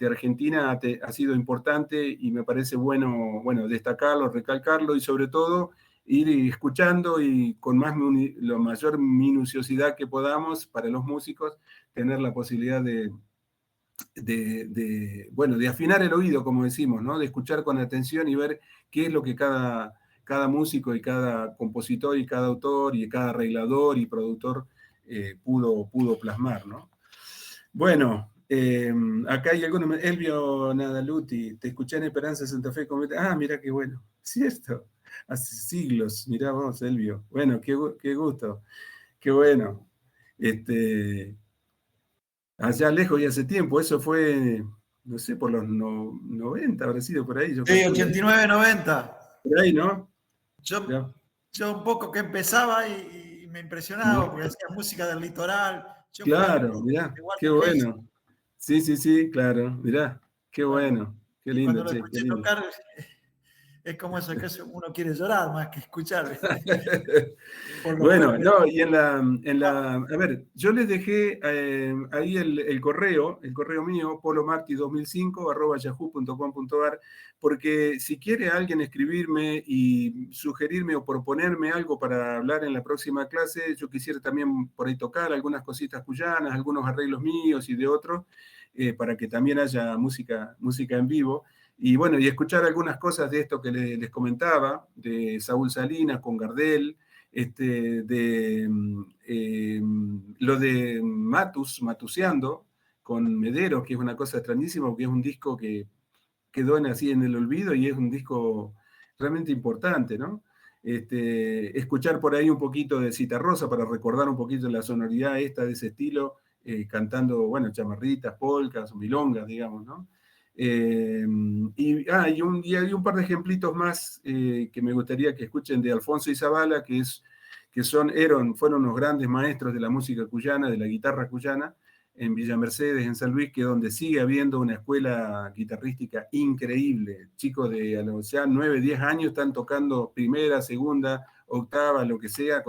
argentina ha sido importante, y me parece bueno destacarlo, recalcarlo, y sobre todo ir escuchando y con la mayor minuciosidad que podamos para los músicos, tener la posibilidad de afinar el oído, como decimos, ¿no? De escuchar con atención y ver qué es lo que cada músico y cada compositor y cada autor y cada arreglador y productor pudo plasmar, ¿no? Bueno, acá hay algunos. Elvio Nadaluti, te escuché en Esperanza Santa Fe. Mira qué bueno. Cierto, hace siglos. Mirá vos, Elvio. Bueno, qué gusto. Qué bueno. Allá lejos y hace tiempo, eso fue, no sé, por los 90, habrá sido por ahí. Sí, 89, 90. Por ahí, ¿no? Yo un poco que empezaba y me impresionaba, porque hacía música del litoral. Claro, mirá, qué bueno. Sí, claro, mirá, qué bueno, qué lindo. Cuando lo escuché tocar, es como eso, que uno quiere llorar más que escuchar. Bueno, no, y a ver, yo les dejé ahí el correo mío, polomarti2005@yahoo.com.ar, porque si quiere alguien escribirme y sugerirme o proponerme algo para hablar en la próxima clase, yo quisiera también por ahí tocar algunas cositas cuyanas, algunos arreglos míos y de otros, para que también haya música en vivo. Y bueno, y escuchar algunas cosas de esto que les comentaba, de Saúl Salinas con Gardel, lo de Matuseando con Medero, que es una cosa extrañísima, porque es un disco que quedó así en el olvido y es un disco realmente importante, ¿no? Escuchar por ahí un poquito de Citarrosa para recordar un poquito la sonoridad de ese estilo, cantando, bueno, chamarritas, polcas, milongas, digamos, ¿no? Y hay un par de ejemplitos más que me gustaría que escuchen, de Alfonso y Zabala, fueron unos grandes maestros de la música cuyana, de la guitarra cuyana, en Villa Mercedes, en San Luis, que donde sigue habiendo una escuela guitarrística increíble. Chicos de a los ya 9, 10 años están tocando primera, segunda, octava, lo que sea,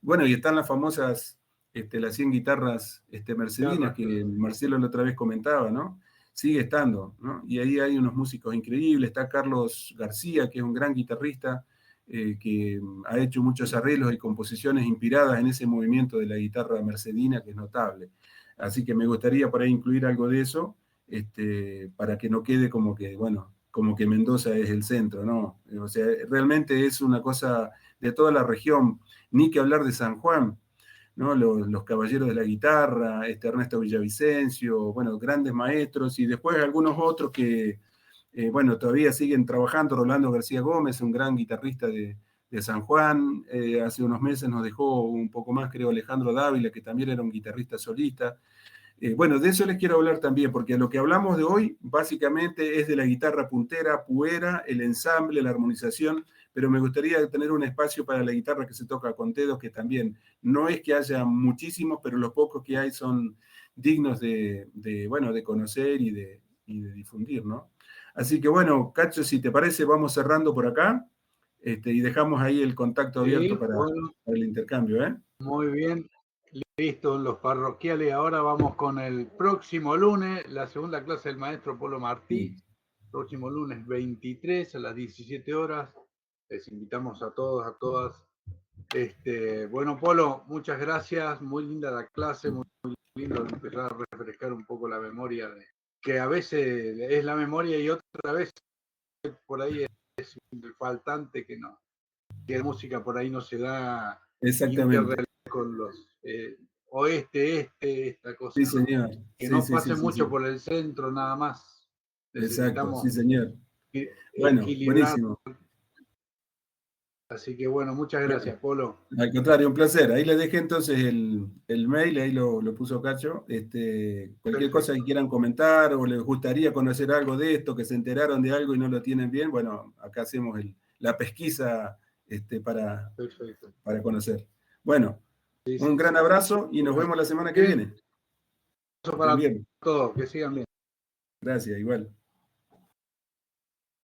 bueno, y están las famosas, las 100 guitarras mercedinas, que Marcelo la otra vez comentaba, ¿no? Sigue estando, ¿no? Y ahí hay unos músicos increíbles. Está Carlos García, que es un gran guitarrista, que ha hecho muchos arreglos y composiciones inspiradas en ese movimiento de la guitarra mercedina, que es notable. Así que me gustaría por ahí incluir algo de eso, para que no quede como que Mendoza es el centro, ¿no? O sea, realmente es una cosa de toda la región, ni que hablar de San Juan, ¿no? Los caballeros de la guitarra, Ernesto Villavicencio, bueno, grandes maestros, y después algunos otros que, todavía siguen trabajando. Rolando García Gómez, un gran guitarrista de San Juan, hace unos meses nos dejó un poco más, creo, Alejandro Dávila, que también era un guitarrista solista. Bueno, de eso les quiero hablar también, porque lo que hablamos de hoy básicamente es de la guitarra puntera, puera, el ensamble, la armonización, pero me gustaría tener un espacio para la guitarra que se toca con dedos, que también no es que haya muchísimos, pero los pocos que hay son dignos de conocer y de difundir, ¿no? Así que bueno, Cacho, si te parece, vamos cerrando por acá. y dejamos ahí el contacto abierto Sí, para bueno, el intercambio, ¿eh? muy bien. Listo, los parroquiales. Ahora vamos con el próximo lunes, la segunda clase del maestro Polo Martí. Próximo lunes 23 a las 17 horas. Les invitamos a todos, a todas. Bueno, Polo, muchas gracias. Muy linda la clase, muy lindo empezar a refrescar un poco la memoria, que a veces es la memoria y otra vez por ahí es faltante que no, que la música por ahí no se da Exactamente. con los esta cosa. Sí, señor. Que Sí, no sí, pase sí, sí, mucho sí. por el centro nada más. Exacto, sí, Necesitamos señor. Bueno, equilibrar. buenísimo. Así que bueno, muchas gracias, Polo. Al contrario, un placer. Ahí les dejé entonces el mail, ahí lo puso Cacho. Cualquier cosa que quieran comentar o les gustaría conocer algo de esto, que se enteraron de algo y no lo tienen bien, bueno, acá hacemos la pesquisa para conocer. Bueno, Sí, un gran abrazo y nos vemos la semana que viene. Eso para todos, que sigan bien. Gracias, igual.